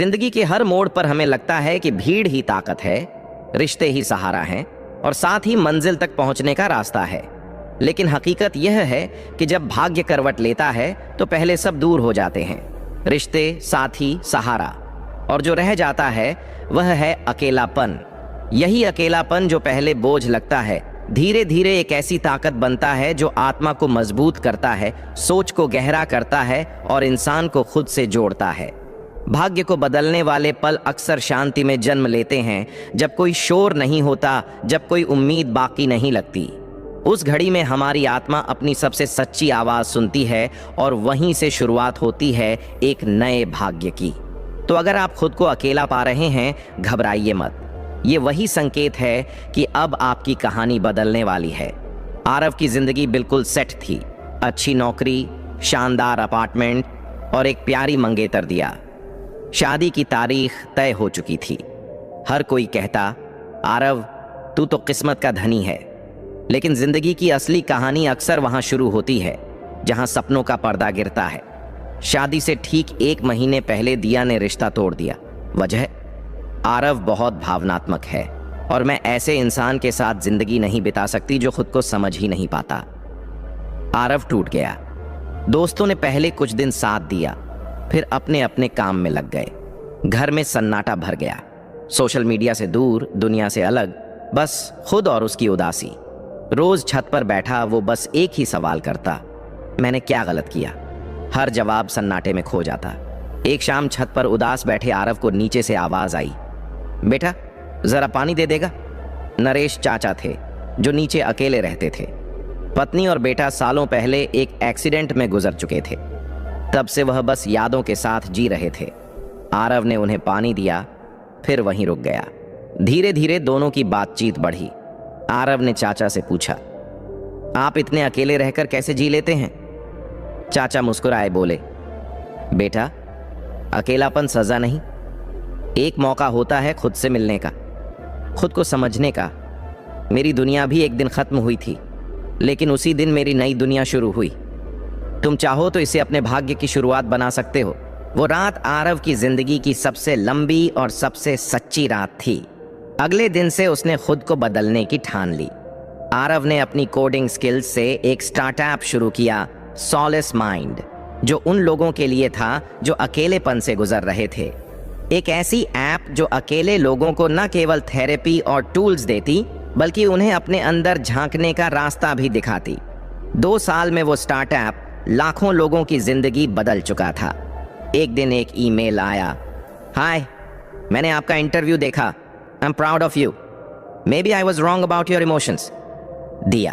जिंदगी के हर मोड़ पर हमें लगता है कि भीड़ ही ताकत है, रिश्ते ही सहारा हैं और साथ ही मंजिल तक पहुंचने का रास्ता है। लेकिन हकीकत यह है कि जब भाग्य करवट लेता है तो पहले सब दूर हो जाते हैं, रिश्ते, साथी, सहारा, और जो रह जाता है वह है अकेलापन। यही अकेलापन जो पहले बोझ लगता है, धीरे धीरे एक ऐसी ताकत बनता है जो आत्मा को मजबूत करता है, सोच को गहरा करता है और इंसान को खुद से जोड़ता है। भाग्य को बदलने वाले पल अक्सर शांति में जन्म लेते हैं, जब कोई शोर नहीं होता, जब कोई उम्मीद बाकी नहीं लगती। उस घड़ी में हमारी आत्मा अपनी सबसे सच्ची आवाज सुनती है और वहीं से शुरुआत होती है एक नए भाग्य की। तो अगर आप खुद को अकेला पा रहे हैं, घबराइए मत। ये वही संकेत है कि अब आपकी कहानी बदलने वाली है। आरव की जिंदगी बिल्कुल सेट थी, अच्छी नौकरी, शानदार अपार्टमेंट और एक प्यारी मंगेतर दिया। शादी की तारीख तय हो चुकी थी। हर कोई कहता, आरव तू तो किस्मत का धनी है। लेकिन जिंदगी की असली कहानी अक्सर वहां शुरू होती है जहां सपनों का पर्दा गिरता है। शादी से ठीक 1 महीने पहले दिया ने रिश्ता तोड़ दिया। वजह, आरव बहुत भावनात्मक है और मैं ऐसे इंसान के साथ जिंदगी नहीं बिता सकती जो खुद को समझ ही नहीं पाता। आरव टूट गया। दोस्तों ने पहले कुछ दिन साथ दिया, फिर अपने अपने काम में लग गए। घर में सन्नाटा भर गया, सोशल मीडिया से दूर, दुनिया से अलग, बस खुद और उसकी उदासी। रोज छत पर बैठा वो बस एक ही सवाल करता, मैंने क्या गलत किया? हर जवाब सन्नाटे में खो जाता। एक शाम छत पर उदास बैठे आरव को नीचे से आवाज आई, बेटा जरा पानी दे देगा? नरेश चाचा थे जो नीचे अकेले रहते थे। पत्नी और बेटा सालों पहले एक एक्सीडेंट में गुजर चुके थे। तब से वह बस यादों के साथ जी रहे थे। आरव ने उन्हें पानी दिया, फिर वहीं रुक गया। धीरे धीरे दोनों की बातचीत बढ़ी। आरव ने चाचा से पूछा, आप इतने अकेले रहकर कैसे जी लेते हैं? चाचा मुस्कुराए बोले, बेटा अकेलापन सजा नहीं, एक मौका होता है खुद से मिलने का, खुद को समझने का। मेरी दुनिया भी एक दिन खत्म हुई थी, लेकिन उसी दिन मेरी नई दुनिया शुरू हुई। तुम चाहो तो इसे अपने भाग्य की शुरुआत बना सकते हो। वो रात आरव की जिंदगी की सबसे लंबी और सबसे सच्ची रात थी। अगले दिन से उसने खुद को बदलने की ठान ली। आरव ने अपनी कोडिंग स्किल्स से एक स्टार्टअप शुरू किया, सॉलिस माइंड, जो उन लोगों के लिए था जो अकेलेपन से गुजर रहे थे। एक ऐसी ऐप जो अकेले लोगों को न केवल थेरेपी और टूल्स देती, बल्कि उन्हें अपने अंदर झांकने का रास्ता भी दिखाती। 2 साल में वो स्टार्टअप लाखों लोगों की जिंदगी बदल चुका था। एक दिन एक ईमेल आया, हाय, मैंने आपका इंटरव्यू देखा, I am proud of you, maybe I was wrong about your emotions. दिया।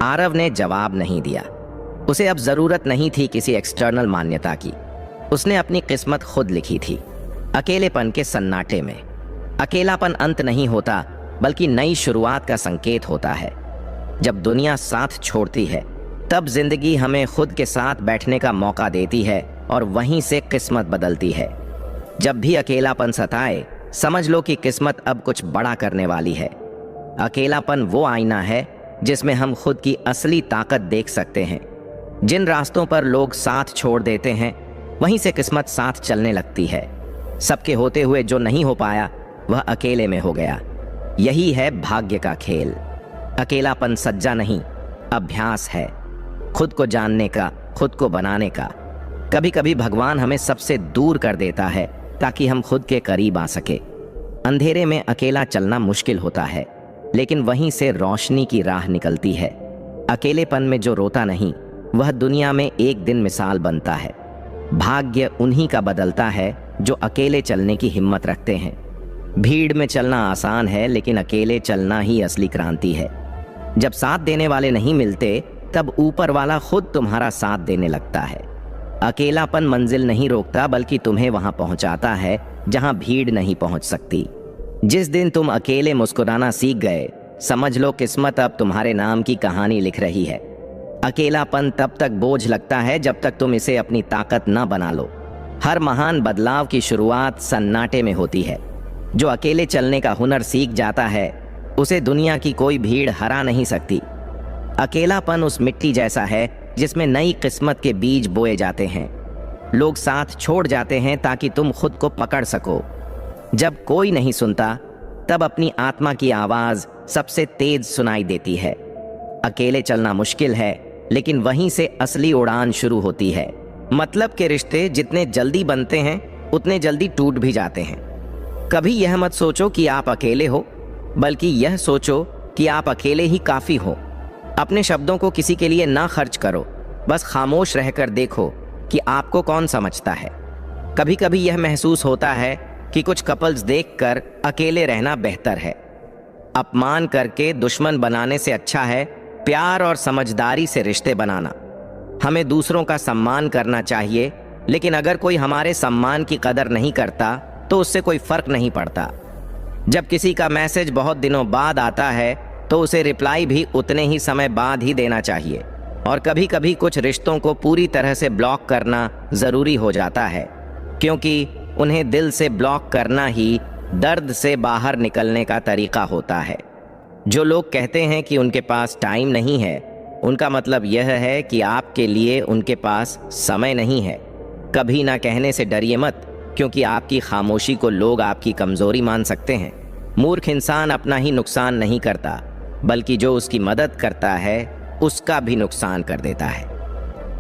आरव ने जवाब नहीं दिया। उसे अब जरूरत नहीं थी किसी एक्सटर्नल मान्यता की। उसने अपनी किस्मत खुद लिखी थी, अकेलेपन के सन्नाटे में। अकेलापन अंत नहीं होता, बल्कि नई शुरुआत का संकेत होता है। जब दुनिया साथ छोड़ती है, तब जिंदगी हमें खुद के साथ बैठने का मौका देती है और वहीं से किस्मत बदलती है। जब भी अकेलापन सताए, समझ लो कि किस्मत अब कुछ बड़ा करने वाली है। अकेलापन वो आईना है जिसमें हम खुद की असली ताकत देख सकते हैं। जिन रास्तों पर लोग साथ छोड़ देते हैं, वहीं से किस्मत साथ चलने लगती है। सबके होते हुए जो नहीं हो पाया, वह अकेले में हो गया। यही है भाग्य का खेल। अकेलापन सज्जा नहीं, अभ्यास है, खुद को जानने का, खुद को बनाने का। कभी कभी भगवान हमें सबसे दूर कर देता है ताकि हम खुद के करीब आ सके। अंधेरे में अकेला चलना मुश्किल होता है, लेकिन वहीं से रोशनी की राह निकलती है। अकेलेपन में जो रोता नहीं, वह दुनिया में एक दिन मिसाल बनता है। भाग्य उन्हीं का बदलता है जो अकेले चलने की हिम्मत रखते हैं। भीड़ में चलना आसान है, लेकिन अकेले चलना ही असली क्रांति है। जब साथ देने वाले नहीं मिलते, तब ऊपर वाला खुद तुम्हारा साथ देने लगता है। अकेलापन मंजिल नहीं रोकता, बल्कि तुम्हें वहां पहुंचाता है जहां भीड़ नहीं पहुंच सकती। जिस दिन तुम अकेले मुस्कुराना सीख गए, समझ लो किस्मत अब तुम्हारे नाम की कहानी लिख रही है। अकेलापन तब तक बोझ लगता है जब तक तुम इसे अपनी ताकत न बना लो। हर महान बदलाव की शुरुआत सन्नाटे में होती है। जो अकेले चलने का हुनर सीख जाता है, उसे दुनिया की कोई भीड़ हरा नहीं सकती। अकेलापन उस मिट्टी जैसा है जिसमें नई किस्मत के बीज बोए जाते हैं। लोग साथ छोड़ जाते हैं ताकि तुम खुद को पकड़ सको। जब कोई नहीं सुनता तब अपनी आत्मा की आवाज सबसे तेज सुनाई देती है। अकेले चलना मुश्किल है, लेकिन वहीं से असली उड़ान शुरू होती है। मतलब के रिश्ते जितने जल्दी बनते हैं उतने जल्दी टूट भी जाते हैं। कभी यह मत सोचो कि आप अकेले हो, बल्कि यह सोचो कि आप अकेले ही काफी हो। अपने शब्दों को किसी के लिए ना खर्च करो, बस खामोश रहकर देखो कि आपको कौन समझता है। कभी कभी यह महसूस होता है कि कुछ कपल्स देखकर अकेले रहना बेहतर है। अपमान करके दुश्मन बनाने से अच्छा है प्यार और समझदारी से रिश्ते बनाना। हमें दूसरों का सम्मान करना चाहिए, लेकिन अगर कोई हमारे सम्मान की कदर नहीं करता तो उससे कोई फर्क नहीं पड़ता। जब किसी का मैसेज बहुत दिनों बाद आता है तो उसे रिप्लाई भी उतने ही समय बाद ही देना चाहिए। और कभी कभी कुछ रिश्तों को पूरी तरह से ब्लॉक करना ज़रूरी हो जाता है, क्योंकि उन्हें दिल से ब्लॉक करना ही दर्द से बाहर निकलने का तरीका होता है। जो लोग कहते हैं कि उनके पास टाइम नहीं है, उनका मतलब यह है कि आपके लिए उनके पास समय नहीं है। कभी ना कहने से डरिए मत, क्योंकि आपकी खामोशी को लोग आपकी कमज़ोरी मान सकते हैं। मूर्ख इंसान अपना ही नुकसान नहीं करता, बल्कि जो उसकी मदद करता है उसका भी नुकसान कर देता है।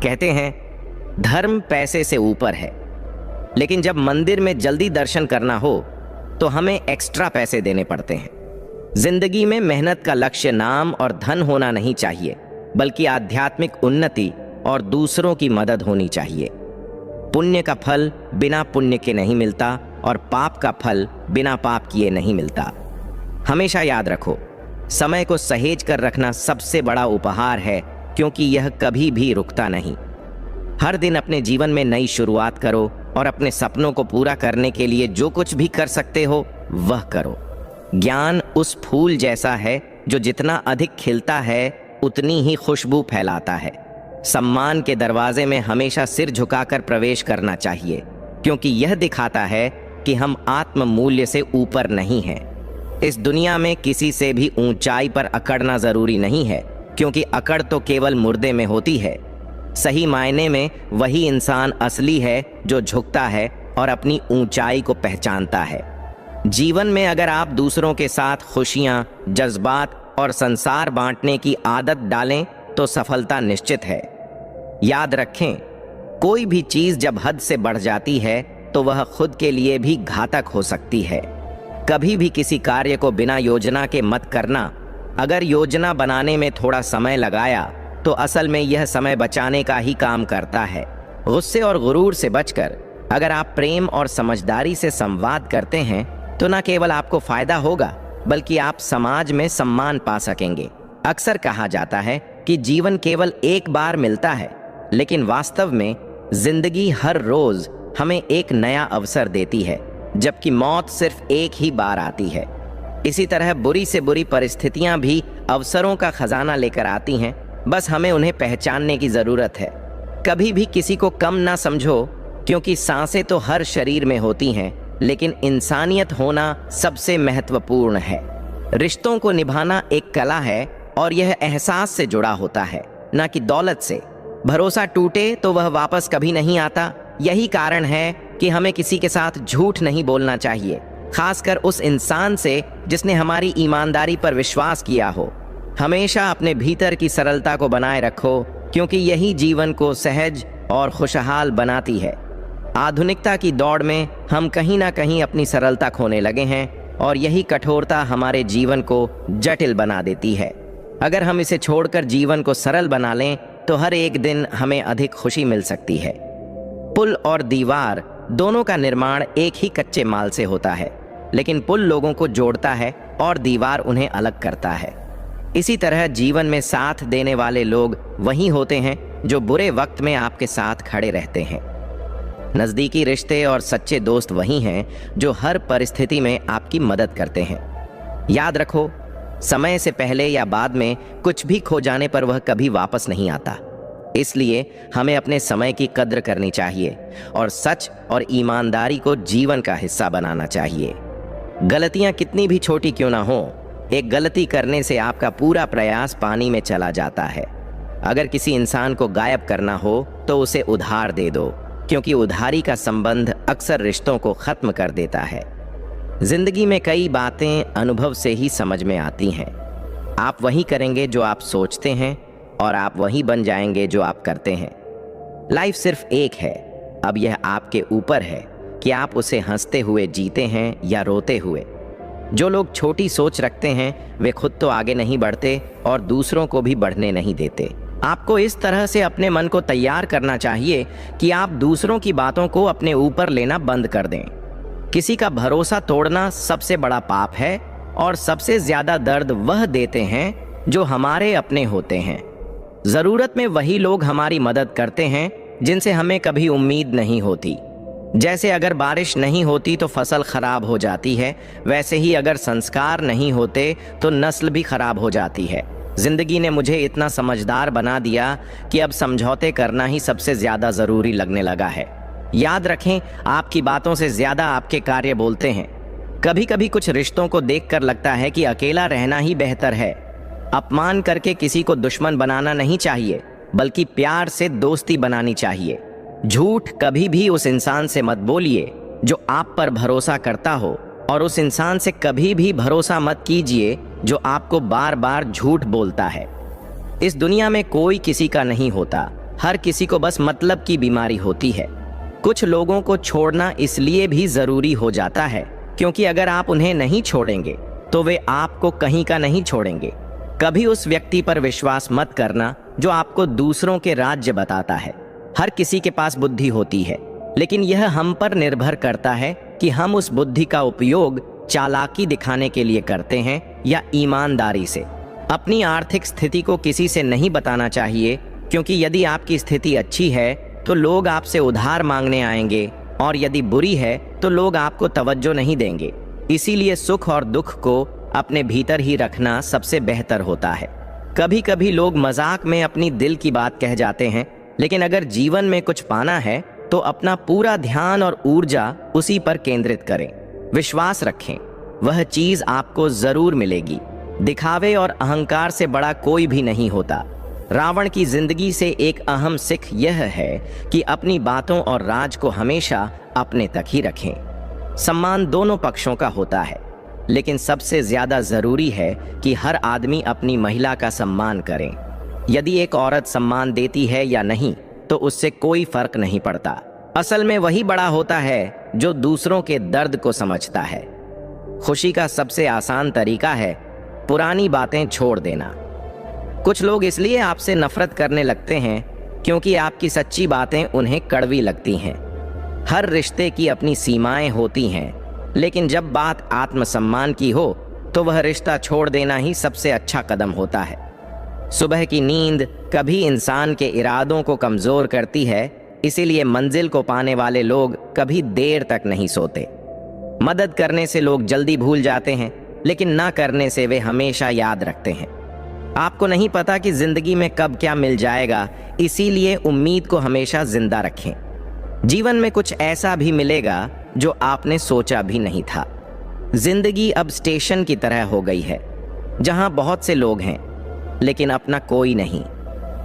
कहते हैं धर्म पैसे से ऊपर है, लेकिन जब मंदिर में जल्दी दर्शन करना हो तो हमें एक्स्ट्रा पैसे देने पड़ते हैं। जिंदगी में मेहनत का लक्ष्य नाम और धन होना नहीं चाहिए, बल्कि आध्यात्मिक उन्नति और दूसरों की मदद होनी चाहिए। पुण्य का फल बिना पुण्य के नहीं मिलता और पाप का फल बिना पाप किए नहीं मिलता। हमेशा याद रखो, समय को सहेज कर रखना सबसे बड़ा उपहार है, क्योंकि यह कभी भी रुकता नहीं। हर दिन अपने जीवन में नई शुरुआत करो और अपने सपनों को पूरा करने के लिए जो कुछ भी कर सकते हो वह करो। ज्ञान उस फूल जैसा है जो जितना अधिक खिलता है उतनी ही खुशबू फैलाता है। सम्मान के दरवाजे में हमेशा सिर झुकाकर प्रवेश करना चाहिए, क्योंकि यह दिखाता है कि हम आत्म मूल्य से ऊपर नहीं हैं। इस दुनिया में किसी से भी ऊंचाई पर अकड़ना जरूरी नहीं है, क्योंकि अकड़ तो केवल मुर्दे में होती है। सही मायने में वही इंसान असली है जो झुकता है और अपनी ऊंचाई को पहचानता है। जीवन में अगर आप दूसरों के साथ खुशियां, जज्बात और संसार बांटने की आदत डालें तो सफलता निश्चित है। याद रखें, कोई भी चीज जब हद से बढ़ जाती है तो वह खुद के लिए भी घातक हो सकती है। कभी भी किसी कार्य को बिना योजना के मत करना। अगर योजना बनाने में थोड़ा समय लगाया तो असल में यह समय बचाने का ही काम करता है। गुस्से और गुरूर से बचकर अगर आप प्रेम और समझदारी से संवाद करते हैं तो न केवल आपको फायदा होगा, बल्कि आप समाज में सम्मान पा सकेंगे। अक्सर कहा जाता है कि जीवन केवल एक बार मिलता है, लेकिन वास्तव में जिंदगी हर रोज हमें एक नया अवसर देती है, जबकि मौत सिर्फ एक ही बार आती है। इसी तरह बुरी से बुरी परिस्थितियां भी अवसरों का खजाना लेकर आती हैं, बस हमें उन्हें पहचानने की जरूरत है। कभी भी किसी को कम ना समझो, क्योंकि सांसें तो हर शरीर में होती हैं, लेकिन इंसानियत होना सबसे महत्वपूर्ण है। रिश्तों को निभाना एक कला है और यह एहसास से जुड़ा होता है, न कि दौलत से। भरोसा टूटे तो वह वापस कभी नहीं आता। यही कारण है कि हमें किसी के साथ झूठ नहीं बोलना चाहिए, खासकर उस इंसान से जिसने हमारी ईमानदारी पर विश्वास किया हो। हमेशा अपने भीतर की सरलता को बनाए रखो, क्योंकि यही जीवन को सहज और खुशहाल बनाती है। आधुनिकता की दौड़ में हम कहीं ना कहीं अपनी सरलता खोने लगे हैं और यही कठोरता हमारे जीवन को जटिल बना देती है। अगर हम इसे छोड़कर जीवन को सरल बना लें तो हर एक दिन हमें अधिक खुशी मिल सकती है। पुल और दीवार दोनों का निर्माण एक ही कच्चे माल से होता है, लेकिन पुल लोगों को जोड़ता है और दीवार उन्हें अलग करता है। इसी तरह जीवन में साथ देने वाले लोग वही होते हैं जो बुरे वक्त में आपके साथ खड़े रहते हैं। नज़दीकी रिश्ते और सच्चे दोस्त वही हैं जो हर परिस्थिति में आपकी मदद करते हैं। याद रखो, समय से पहले या बाद में कुछ भी खो जाने पर वह कभी वापस नहीं आता। इसलिए हमें अपने समय की कद्र करनी चाहिए और सच और ईमानदारी को जीवन का हिस्सा बनाना चाहिए। गलतियां कितनी भी छोटी क्यों ना हो, एक गलती करने से आपका पूरा प्रयास पानी में चला जाता है। अगर किसी इंसान को गायब करना हो तो उसे उधार दे दो, क्योंकि उधारी का संबंध अक्सर रिश्तों को खत्म कर देता है। जिंदगी में कई बातें अनुभव से ही समझ में आती हैं। आप वही करेंगे जो आप सोचते हैं और आप वही बन जाएंगे जो आप करते हैं। लाइफ सिर्फ एक है, अब यह आपके ऊपर है कि आप उसे हंसते हुए जीते हैं या रोते हुए। जो लोग छोटी सोच रखते हैं वे खुद तो आगे नहीं बढ़ते और दूसरों को भी बढ़ने नहीं देते। आपको इस तरह से अपने मन को तैयार करना चाहिए कि आप दूसरों की बातों को अपने ऊपर लेना बंद कर दें। किसी का भरोसा तोड़ना सबसे बड़ा पाप है और सबसे ज्यादा दर्द वह देते हैं जो हमारे अपने होते हैं। जरूरत में वही लोग हमारी मदद करते हैं जिनसे हमें कभी उम्मीद नहीं होती। जैसे अगर बारिश नहीं होती तो फसल खराब हो जाती है, वैसे ही अगर संस्कार नहीं होते तो नस्ल भी खराब हो जाती है। जिंदगी ने मुझे इतना समझदार बना दिया कि अब समझौते करना ही सबसे ज्यादा जरूरी लगने लगा है। याद रखें, आपकी बातों से ज्यादा आपके कार्य बोलते हैं। कभी कभी कुछ रिश्तों को देखकर लगता है कि अकेला रहना ही बेहतर है। अपमान करके किसी को दुश्मन बनाना नहीं चाहिए, बल्कि प्यार से दोस्ती बनानी चाहिए। झूठ कभी भी उस इंसान से मत बोलिए जो आप पर भरोसा करता हो, और उस इंसान से कभी भी भरोसा मत कीजिए जो आपको बार बार झूठ बोलता है। इस दुनिया में कोई किसी का नहीं होता, हर किसी को बस मतलब की बीमारी होती है। कुछ लोगों को छोड़ना इसलिए भी जरूरी हो जाता है क्योंकि अगर आप उन्हें नहीं छोड़ेंगे तो वे आपको कहीं का नहीं छोड़ेंगे। कभी उस व्यक्ति पर विश्वास मत करना जो आपको दूसरों के राज्य बताता है। हर किसी के पास बुद्धि होती है, लेकिन यह हम पर निर्भर करता है कि हम उस बुद्धि का उपयोग चालाकी दिखाने के लिए करते हैं या ईमानदारी से। अपनी आर्थिक स्थिति को किसी से नहीं बताना चाहिए, क्योंकि यदि आपकी स्थिति अच्छी है तो लोग आपसे उधार मांगने आएंगे, और यदि बुरी है तो लोग आपको तवज्जो नहीं देंगे। इसीलिए सुख और दुख को अपने भीतर ही रखना सबसे बेहतर होता है। कभी कभी लोग मजाक में अपनी दिल की बात कह जाते हैं, लेकिन अगर जीवन में कुछ पाना है तो अपना पूरा ध्यान और ऊर्जा उसी पर केंद्रित करें। विश्वास रखें, वह चीज आपको जरूर मिलेगी। दिखावे और अहंकार से बड़ा कोई भी नहीं होता। रावण की जिंदगी से एक अहम सीख यह है कि अपनी बातों और राज को हमेशा अपने तक ही रखें। सम्मान दोनों पक्षों का होता है, लेकिन सबसे ज्यादा जरूरी है कि हर आदमी अपनी महिला का सम्मान करे। यदि एक औरत सम्मान देती है या नहीं तो उससे कोई फर्क नहीं पड़ता। असल में वही बड़ा होता है जो दूसरों के दर्द को समझता है। खुशी का सबसे आसान तरीका है पुरानी बातें छोड़ देना। कुछ लोग इसलिए आपसे नफरत करने लगते हैं क्योंकि आपकी सच्ची बातें उन्हें कड़वी लगती हैं। हर रिश्ते की अपनी सीमाएं होती हैं, लेकिन जब बात आत्मसम्मान की हो तो वह रिश्ता छोड़ देना ही सबसे अच्छा कदम होता है। सुबह की नींद कभी इंसान के इरादों को कमजोर करती है, इसीलिए मंजिल को पाने वाले लोग कभी देर तक नहीं सोते। मदद करने से लोग जल्दी भूल जाते हैं, लेकिन ना करने से वे हमेशा याद रखते हैं। आपको नहीं पता कि जिंदगी में कब क्या मिल जाएगा, इसीलिए उम्मीद को हमेशा जिंदा रखें। जीवन में कुछ ऐसा भी मिलेगा जो आपने सोचा भी नहीं था। जिंदगी अब स्टेशन की तरह हो गई है, जहां बहुत से लोग हैं लेकिन अपना कोई नहीं।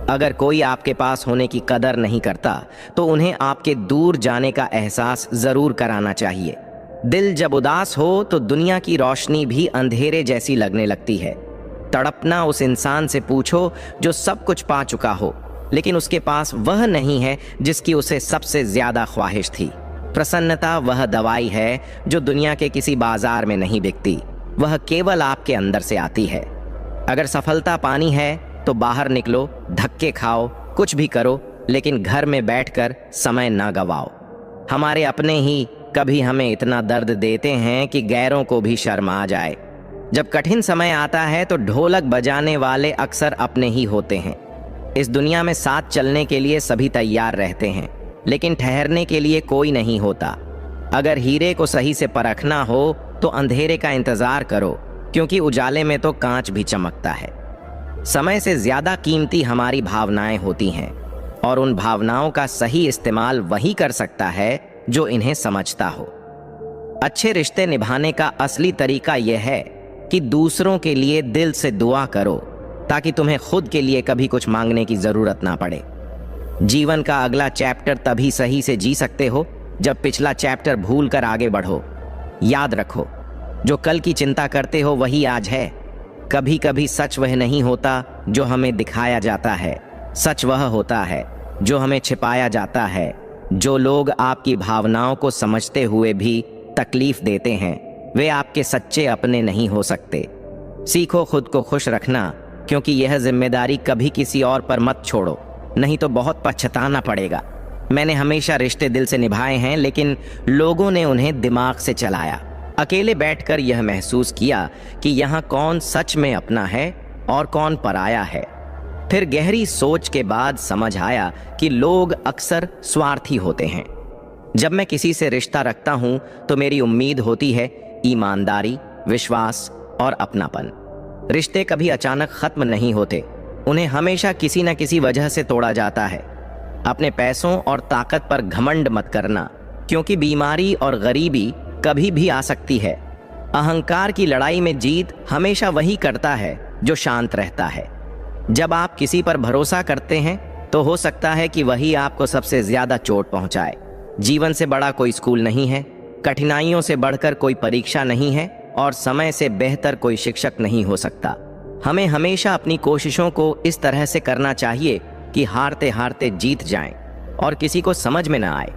अगर कोई आपके पास होने की कदर नहीं करता तो उन्हें आपके दूर जाने का एहसास जरूर कराना चाहिए। दिल जब उदास हो तो दुनिया की रोशनी भी अंधेरे जैसी लगने लगती है। तड़पना उस इंसान से पूछो जो सब कुछ पा चुका हो, लेकिन उसके पास वह नहीं है जिसकी उसे सबसे ज्यादा ख्वाहिश थी। प्रसन्नता वह दवाई है जो दुनिया के किसी बाजार में नहीं बिकती, वह केवल आपके अंदर से आती है। अगर सफलता पानी है तो बाहर निकलो, धक्के खाओ, कुछ भी करो, लेकिन घर में बैठकर समय ना गवाओ। हमारे अपने ही कभी हमें इतना दर्द देते हैं कि गैरों को भी शर्म आ जाए। जब कठिन समय आता है तो ढोलक बजाने वाले अक्सर अपने ही होते हैं। इस दुनिया में साथ चलने के लिए सभी तैयार रहते हैं, लेकिन ठहरने के लिए कोई नहीं होता। अगर हीरे को सही से परखना हो तो अंधेरे का इंतजार करो, क्योंकि उजाले में तो कांच भी चमकता है। समय से ज्यादा कीमती हमारी भावनाएं होती हैं, और उन भावनाओं का सही इस्तेमाल वही कर सकता है जो इन्हें समझता हो। अच्छे रिश्ते निभाने का असली तरीका यह है कि दूसरों के लिए दिल से दुआ करो, ताकि तुम्हें खुद के लिए कभी कुछ मांगने की जरूरत ना पड़े। जीवन का अगला चैप्टर तभी सही से जी सकते हो जब पिछला चैप्टर भूल कर आगे बढ़ो। याद रखो, जो कल की चिंता करते हो वही आज है। कभी कभी सच वह नहीं होता जो हमें दिखाया जाता है, सच वह होता है जो हमें छिपाया जाता है। जो लोग आपकी भावनाओं को समझते हुए भी तकलीफ देते हैं, वे आपके सच्चे अपने नहीं हो सकते। सीखो खुद को खुश रखना, क्योंकि यह जिम्मेदारी कभी किसी और पर मत छोड़ो, नहीं तो बहुत पछताना पड़ेगा। मैंने हमेशा रिश्ते दिल से निभाए हैं, लेकिन लोगों ने उन्हें दिमाग से चलाया। अकेले बैठकर यह महसूस किया कि यहाँ कौन सच में अपना है और कौन पराया है। फिर गहरी सोच के बाद समझ आया कि लोग अक्सर स्वार्थी होते हैं। जब मैं किसी से रिश्ता रखता हूं तो मेरी उम्मीद होती है ईमानदारी, विश्वास और अपनापन। रिश्ते कभी अचानक खत्म नहीं होते, उन्हें हमेशा किसी न किसी वजह से तोड़ा जाता है। अपने पैसों और ताकत पर घमंड मत करना, क्योंकि बीमारी और गरीबी कभी भी आ सकती है। अहंकार की लड़ाई में जीत हमेशा वही करता है जो शांत रहता है। जब आप किसी पर भरोसा करते हैं तो हो सकता है कि वही आपको सबसे ज्यादा चोट पहुंचाए। जीवन से बड़ा कोई स्कूल नहीं है, कठिनाइयों से बढ़कर कोई परीक्षा नहीं है और समय से बेहतर कोई शिक्षक नहीं हो सकता। हमें हमेशा अपनी कोशिशों को इस तरह से करना चाहिए कि हारते हारते जीत जाएं और किसी को समझ में ना आए।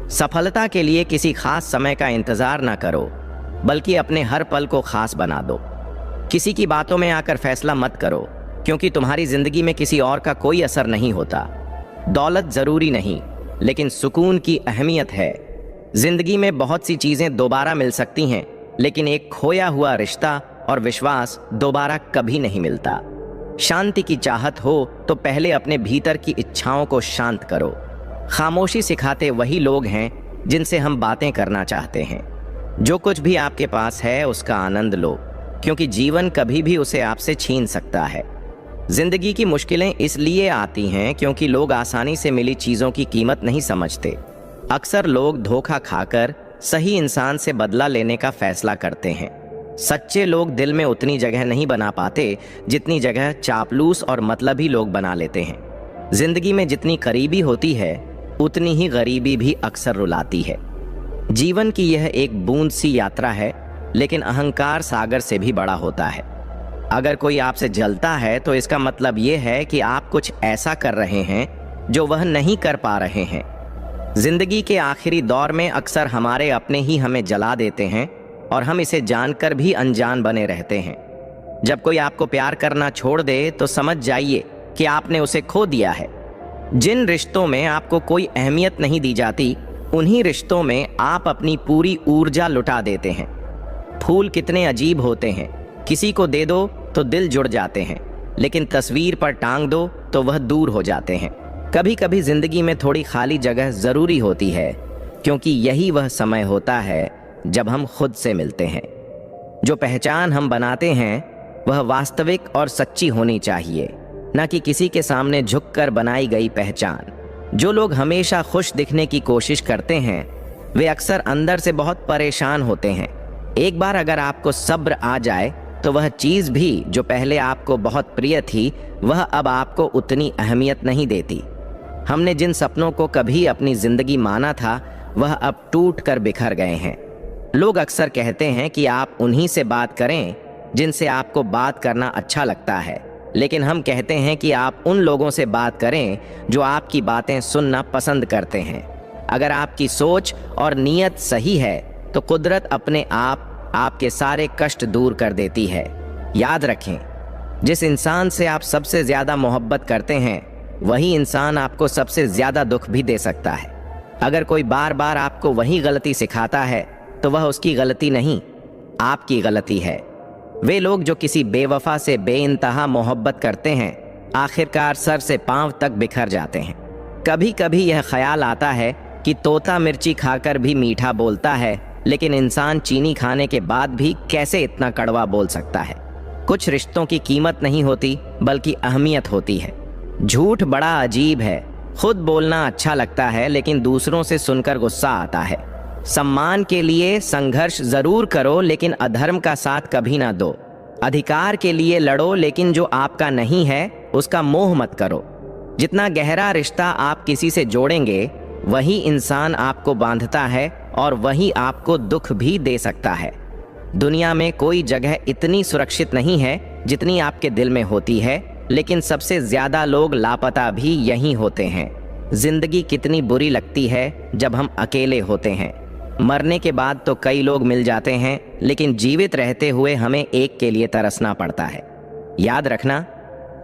सफलता के लिए किसी खास समय का इंतजार ना करो, बल्कि अपने हर पल को खास बना दो। किसी की बातों में आकर फैसला मत करो, क्योंकि तुम्हारी जिंदगी में किसी और का कोई असर नहीं होता। दौलत जरूरी नहीं, लेकिन सुकून की अहमियत है। जिंदगी में बहुत सी चीजें दोबारा मिल सकती हैं, लेकिन एक खोया हुआ रिश्ता और विश्वास दोबारा कभी नहीं मिलता। शांति की चाहत हो तो पहले अपने भीतर की इच्छाओं को शांत करो। खामोशी सिखाते वही लोग हैं जिनसे हम बातें करना चाहते हैं। जो कुछ भी आपके पास है उसका आनंद लो, क्योंकि जीवन कभी भी उसे आपसे छीन सकता है। जिंदगी की मुश्किलें इसलिए आती हैं क्योंकि लोग आसानी से मिली चीजों की कीमत नहीं समझते। अक्सर लोग धोखा खाकर सही इंसान से बदला लेने का फैसला करते हैं। सच्चे लोग दिल में उतनी जगह नहीं बना पाते जितनी जगह चापलूस और मतलबी लोग बना लेते हैं। जिंदगी में जितनी करीबी होती है उतनी ही गरीबी भी अक्सर रुलाती है। जीवन की यह एक बूंद सी यात्रा है, लेकिन अहंकार सागर से भी बड़ा होता है। अगर कोई आपसे जलता है तो इसका मतलब यह है कि आप कुछ ऐसा कर रहे हैं जो वह नहीं कर पा रहे हैं। जिंदगी के आखिरी दौर में अक्सर हमारे अपने ही हमें जला देते हैं और हम इसे जानकर भी अनजान बने रहते हैं। जब कोई आपको प्यार करना छोड़ दे तो समझ जाइए कि आपने उसे खो दिया है। जिन रिश्तों में आपको कोई अहमियत नहीं दी जाती, उन्हीं रिश्तों में आप अपनी पूरी ऊर्जा लुटा देते हैं। फूल कितने अजीब होते हैं, किसी को दे दो तो दिल जुड़ जाते हैं, लेकिन तस्वीर पर टांग दो तो वह दूर हो जाते हैं। कभी कभी जिंदगी में थोड़ी खाली जगह जरूरी होती है, क्योंकि यही वह समय होता है जब हम खुद से मिलते हैं। जो पहचान हम बनाते हैं वह वास्तविक और सच्ची होनी चाहिए, न कि किसी के सामने झुककर बनाई गई पहचान। जो लोग हमेशा खुश दिखने की कोशिश करते हैं वे अक्सर अंदर से बहुत परेशान होते हैं। एक बार अगर आपको सब्र आ जाए तो वह चीज़ भी जो पहले आपको बहुत प्रिय थी वह अब आपको उतनी अहमियत नहीं देती। हमने जिन सपनों को कभी अपनी जिंदगी माना था वह अब टूट कर बिखर गए हैं। लोग अक्सर कहते हैं कि आप उन्हीं से बात करें जिनसे आपको बात करना अच्छा लगता है, लेकिन हम कहते हैं कि आप उन लोगों से बात करें जो आपकी बातें सुनना पसंद करते हैं। अगर आपकी सोच और नीयत सही है तो कुदरत अपने आप आपके सारे कष्ट दूर कर देती है। याद रखें, जिस इंसान से आप सबसे ज्यादा मोहब्बत करते हैं वही इंसान आपको सबसे ज्यादा दुख भी दे सकता है। अगर कोई बार बार आपको वही गलती सिखाता है तो वह उसकी गलती नहीं, आपकी गलती है। वे लोग जो किसी बेवफा से बेइंतहा मोहब्बत करते हैं आखिरकार सर से पांव तक बिखर जाते हैं। कभी कभी यह ख्याल आता है कि तोता मिर्ची खाकर भी मीठा बोलता है, लेकिन इंसान चीनी खाने के बाद भी कैसे इतना कड़वा बोल सकता है। कुछ रिश्तों की कीमत नहीं होती बल्कि अहमियत होती है। झूठ बड़ा अजीब है, खुद बोलना अच्छा लगता है लेकिन दूसरों से सुनकर गुस्सा आता है। सम्मान के लिए संघर्ष जरूर करो लेकिन अधर्म का साथ कभी ना दो। अधिकार के लिए लड़ो लेकिन जो आपका नहीं है उसका मोह मत करो। जितना गहरा रिश्ता आप किसी से जोड़ेंगे, वही इंसान आपको बांधता है और वही आपको दुख भी दे सकता है। दुनिया में कोई जगह इतनी सुरक्षित नहीं है जितनी आपके दिल में होती है, लेकिन सबसे ज्यादा लोग लापता भी यहीं होते हैं। जिंदगी कितनी बुरी लगती है जब हम अकेले होते हैं। मरने के बाद तो कई लोग मिल जाते हैं, लेकिन जीवित रहते हुए हमें एक के लिए तरसना पड़ता है। याद रखना,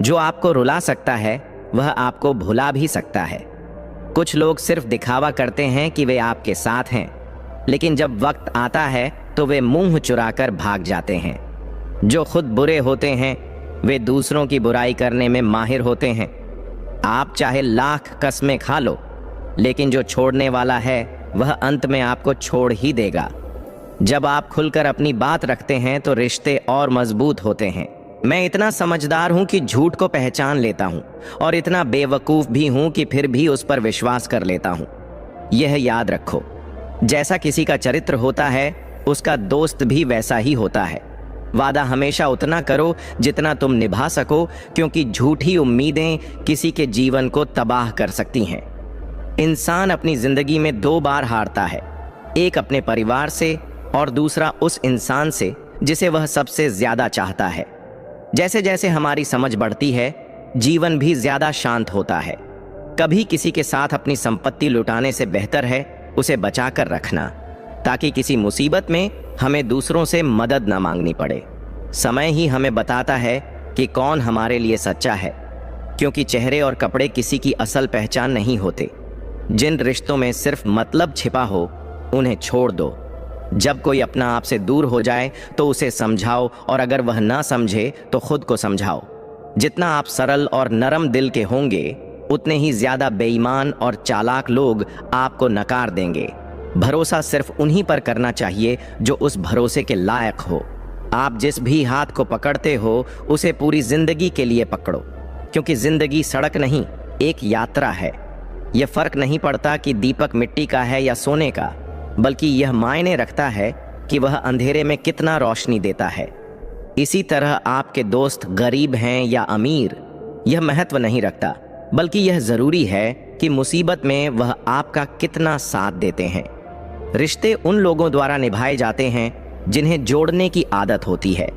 जो आपको रुला सकता है वह आपको भुला भी सकता है। कुछ लोग सिर्फ दिखावा करते हैं कि वे आपके साथ हैं, लेकिन जब वक्त आता है तो वे मुंह चुराकर भाग जाते हैं। जो खुद बुरे होते हैं वे दूसरों की बुराई करने में माहिर होते हैं। आप चाहे लाख कस्में खा लो, लेकिन जो छोड़ने वाला है वह अंत में आपको छोड़ ही देगा। जब आप खुलकर अपनी बात रखते हैं तो रिश्ते और मजबूत होते हैं। मैं इतना समझदार हूं कि झूठ को पहचान लेता हूं, और इतना बेवकूफ भी हूं कि फिर भी उस पर विश्वास कर लेता हूं। यह याद रखो, जैसा किसी का चरित्र होता है उसका दोस्त भी वैसा ही होता है। वादा हमेशा उतना करो जितना तुम निभा सको, क्योंकि झूठी उम्मीदें किसी के जीवन को तबाह कर सकती हैं। इंसान अपनी जिंदगी में 2 बार हारता है, एक अपने परिवार से और दूसरा उस इंसान से जिसे वह सबसे ज्यादा चाहता है। जैसे जैसे हमारी समझ बढ़ती है, जीवन भी ज्यादा शांत होता है। कभी किसी के साथ अपनी संपत्ति लुटाने से बेहतर है उसे बचाकर रखना, ताकि किसी मुसीबत में हमें दूसरों से मदद न मांगनी पड़े। समय ही हमें बताता है कि कौन हमारे लिए सच्चा है, क्योंकि चेहरे और कपड़े किसी की असल पहचान नहीं होते। जिन रिश्तों में सिर्फ मतलब छिपा हो, उन्हें छोड़ दो। जब कोई अपना आप से दूर हो जाए तो उसे समझाओ, और अगर वह ना समझे तो खुद को समझाओ। जितना आप सरल और नरम दिल के होंगे, उतने ही ज्यादा बेईमान और चालाक लोग आपको नकार देंगे। भरोसा सिर्फ उन्हीं पर करना चाहिए जो उस भरोसे के लायक हो। आप जिस भी हाथ को पकड़ते हो उसे पूरी जिंदगी के लिए पकड़ो, क्योंकि जिंदगी सड़क नहीं, एक यात्रा है। यह फर्क नहीं पड़ता कि दीपक मिट्टी का है या सोने का, बल्कि यह मायने रखता है कि वह अंधेरे में कितना रोशनी देता है। इसी तरह आपके दोस्त गरीब हैं या अमीर, यह महत्व नहीं रखता, बल्कि यह जरूरी है कि मुसीबत में वह आपका कितना साथ देते हैं। रिश्ते उन लोगों द्वारा निभाए जाते हैं जिन्हें जोड़ने की आदत होती है,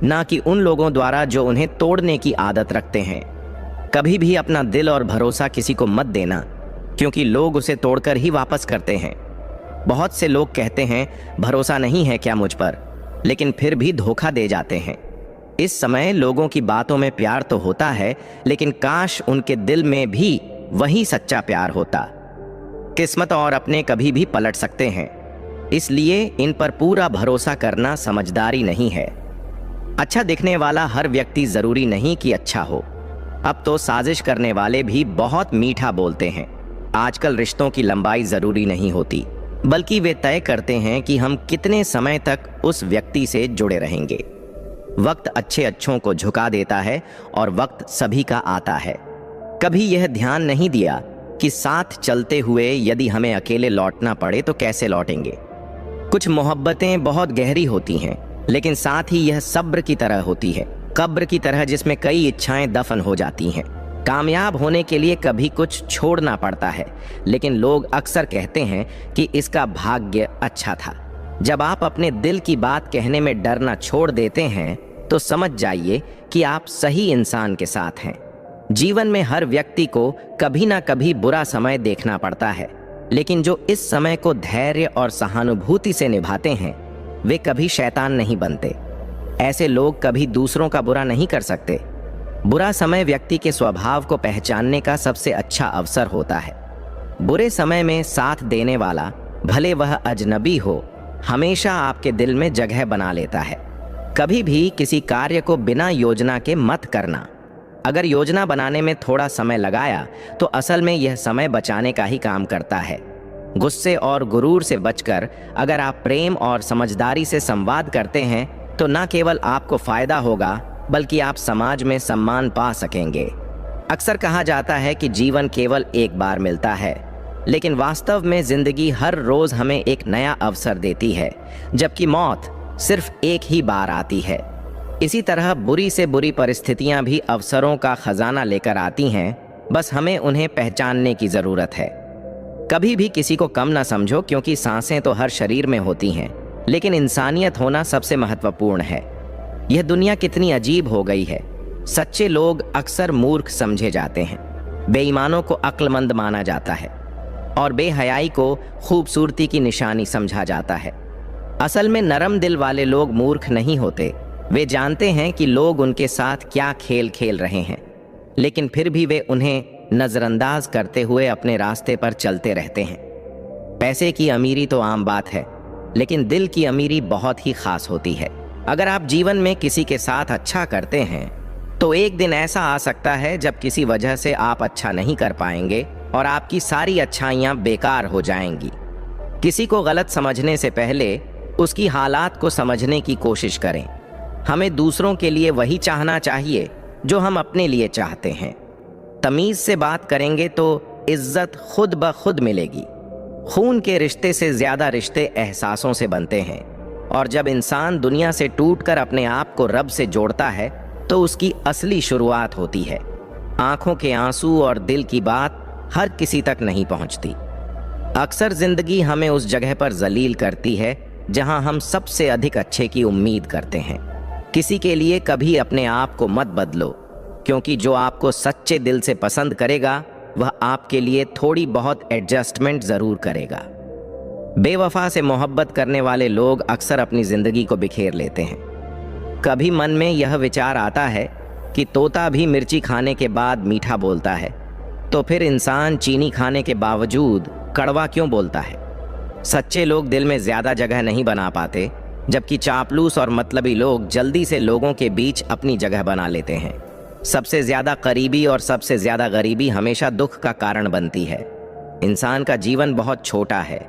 ना कि उन लोगों द्वारा जो उन्हें तोड़ने की आदत रखते हैं। कभी भी अपना दिल और भरोसा किसी को मत देना, क्योंकि लोग उसे तोड़कर ही वापस करते हैं। बहुत से लोग कहते हैं भरोसा नहीं है क्या मुझ पर, लेकिन फिर भी धोखा दे जाते हैं। इस समय लोगों की बातों में प्यार तो होता है, लेकिन काश उनके दिल में भी वही सच्चा प्यार होता। किस्मत और अपने कभी भी पलट सकते हैं, इसलिए इन पर पूरा भरोसा करना समझदारी नहीं है। अच्छा दिखने वाला हर व्यक्ति जरूरी नहीं कि अच्छा हो। अब तो साजिश करने वाले भी बहुत मीठा बोलते हैं। आजकल रिश्तों की लंबाई जरूरी नहीं होती, बल्कि वे तय करते हैं कि हम कितने समय तक उस व्यक्ति से जुड़े रहेंगे। वक्त अच्छे अच्छों को झुका देता है और वक्त सभी का आता है। कभी यह ध्यान नहीं दिया कि साथ चलते हुए यदि हमें अकेले लौटना पड़े तो कैसे लौटेंगे। कुछ मोहब्बतें बहुत गहरी होती हैं, लेकिन साथ ही यह सब्र की तरह होती है, कब्र की तरह जिसमें कई इच्छाएं दफन हो जाती हैं। कामयाब होने के लिए कभी कुछ छोड़ना पड़ता है, लेकिन लोग अक्सर कहते हैं कि इसका भाग्य अच्छा था। जब आप अपने दिल की बात कहने में डरना छोड़ देते हैं तो समझ जाइए कि आप सही इंसान के साथ हैं। जीवन में हर व्यक्ति को कभी ना कभी बुरा समय देखना पड़ता है, लेकिन जो इस समय को धैर्य और सहानुभूति से निभाते हैं वे कभी शैतान नहीं बनते। ऐसे लोग कभी दूसरों का बुरा नहीं कर सकते। बुरा समय व्यक्ति के स्वभाव को पहचानने का सबसे अच्छा अवसर होता है। बुरे समय में साथ देने वाला, भले वह अजनबी हो, हमेशा आपके दिल में जगह बना लेता है। कभी भी किसी कार्य को बिना योजना के मत करना। अगर योजना बनाने में थोड़ा समय लगाया तो असल में यह समय बचाने का ही काम करता है। गुस्से और गुरूर से बचकर अगर आप प्रेम और समझदारी से संवाद करते हैं तो न केवल आपको फायदा होगा, बल्कि आप समाज में सम्मान पा सकेंगे। अक्सर कहा जाता है कि जीवन केवल एक बार मिलता है, लेकिन वास्तव में जिंदगी हर रोज हमें एक नया अवसर देती है, जबकि मौत सिर्फ एक ही बार आती है। इसी तरह बुरी से बुरी परिस्थितियां भी अवसरों का खजाना लेकर आती हैं, बस हमें उन्हें पहचानने की जरूरत है। कभी भी किसी को कम ना समझो, क्योंकि सांसें तो हर शरीर में होती हैं, लेकिन इंसानियत होना सबसे महत्वपूर्ण है। यह दुनिया कितनी अजीब हो गई है। सच्चे लोग अक्सर मूर्ख समझे जाते हैं, बेईमानों को अक्लमंद माना जाता है और बेहयाई को खूबसूरती की निशानी समझा जाता है। असल में नरम दिल वाले लोग मूर्ख नहीं होते। वे जानते हैं कि लोग उनके साथ क्या खेल खेल रहे हैं, लेकिन फिर भी वे उन्हें नजरअंदाज करते हुए अपने रास्ते पर चलते रहते हैं। पैसे की अमीरी तो आम बात है, लेकिन दिल की अमीरी बहुत ही खास होती है। अगर आप जीवन में किसी के साथ अच्छा करते हैं तो एक दिन ऐसा आ सकता है जब किसी वजह से आप अच्छा नहीं कर पाएंगे और आपकी सारी अच्छाइयाँ बेकार हो जाएंगी। किसी को गलत समझने से पहले उसकी हालात को समझने की कोशिश करें। हमें दूसरों के लिए वही चाहना चाहिए जो हम अपने लिए चाहते हैं। तमीज से बात करेंगे तो इज्जत खुद ब खुद मिलेगी। खून के रिश्ते से ज्यादा रिश्ते एहसासों से बनते हैं, और जब इंसान दुनिया से टूटकर अपने आप को रब से जोड़ता है तो उसकी असली शुरुआत होती है। आंखों के आंसू और दिल की बात हर किसी तक नहीं पहुंचती। अक्सर जिंदगी हमें उस जगह पर जलील करती है जहां हम सबसे अधिक अच्छे की उम्मीद करते हैं। किसी के लिए कभी अपने आप को मत बदलो, क्योंकि जो आपको सच्चे दिल से पसंद करेगा वह आपके लिए थोड़ी बहुत एडजस्टमेंट जरूर करेगा। बेवफा से मोहब्बत करने वाले लोग अक्सर अपनी जिंदगी को बिखेर लेते हैं। कभी मन में यह विचार आता है कि तोता भी मिर्ची खाने के बाद मीठा बोलता है, तो फिर इंसान चीनी खाने के बावजूद कड़वा क्यों बोलता है? सच्चे लोग दिल में ज्यादा जगह नहीं बना पाते, जबकि चापलूस और मतलबी लोग जल्दी से लोगों के बीच अपनी जगह बना लेते हैं। सबसे ज्यादा करीबी और सबसे ज्यादा गरीबी हमेशा दुख का कारण बनती है। इंसान का जीवन बहुत छोटा है,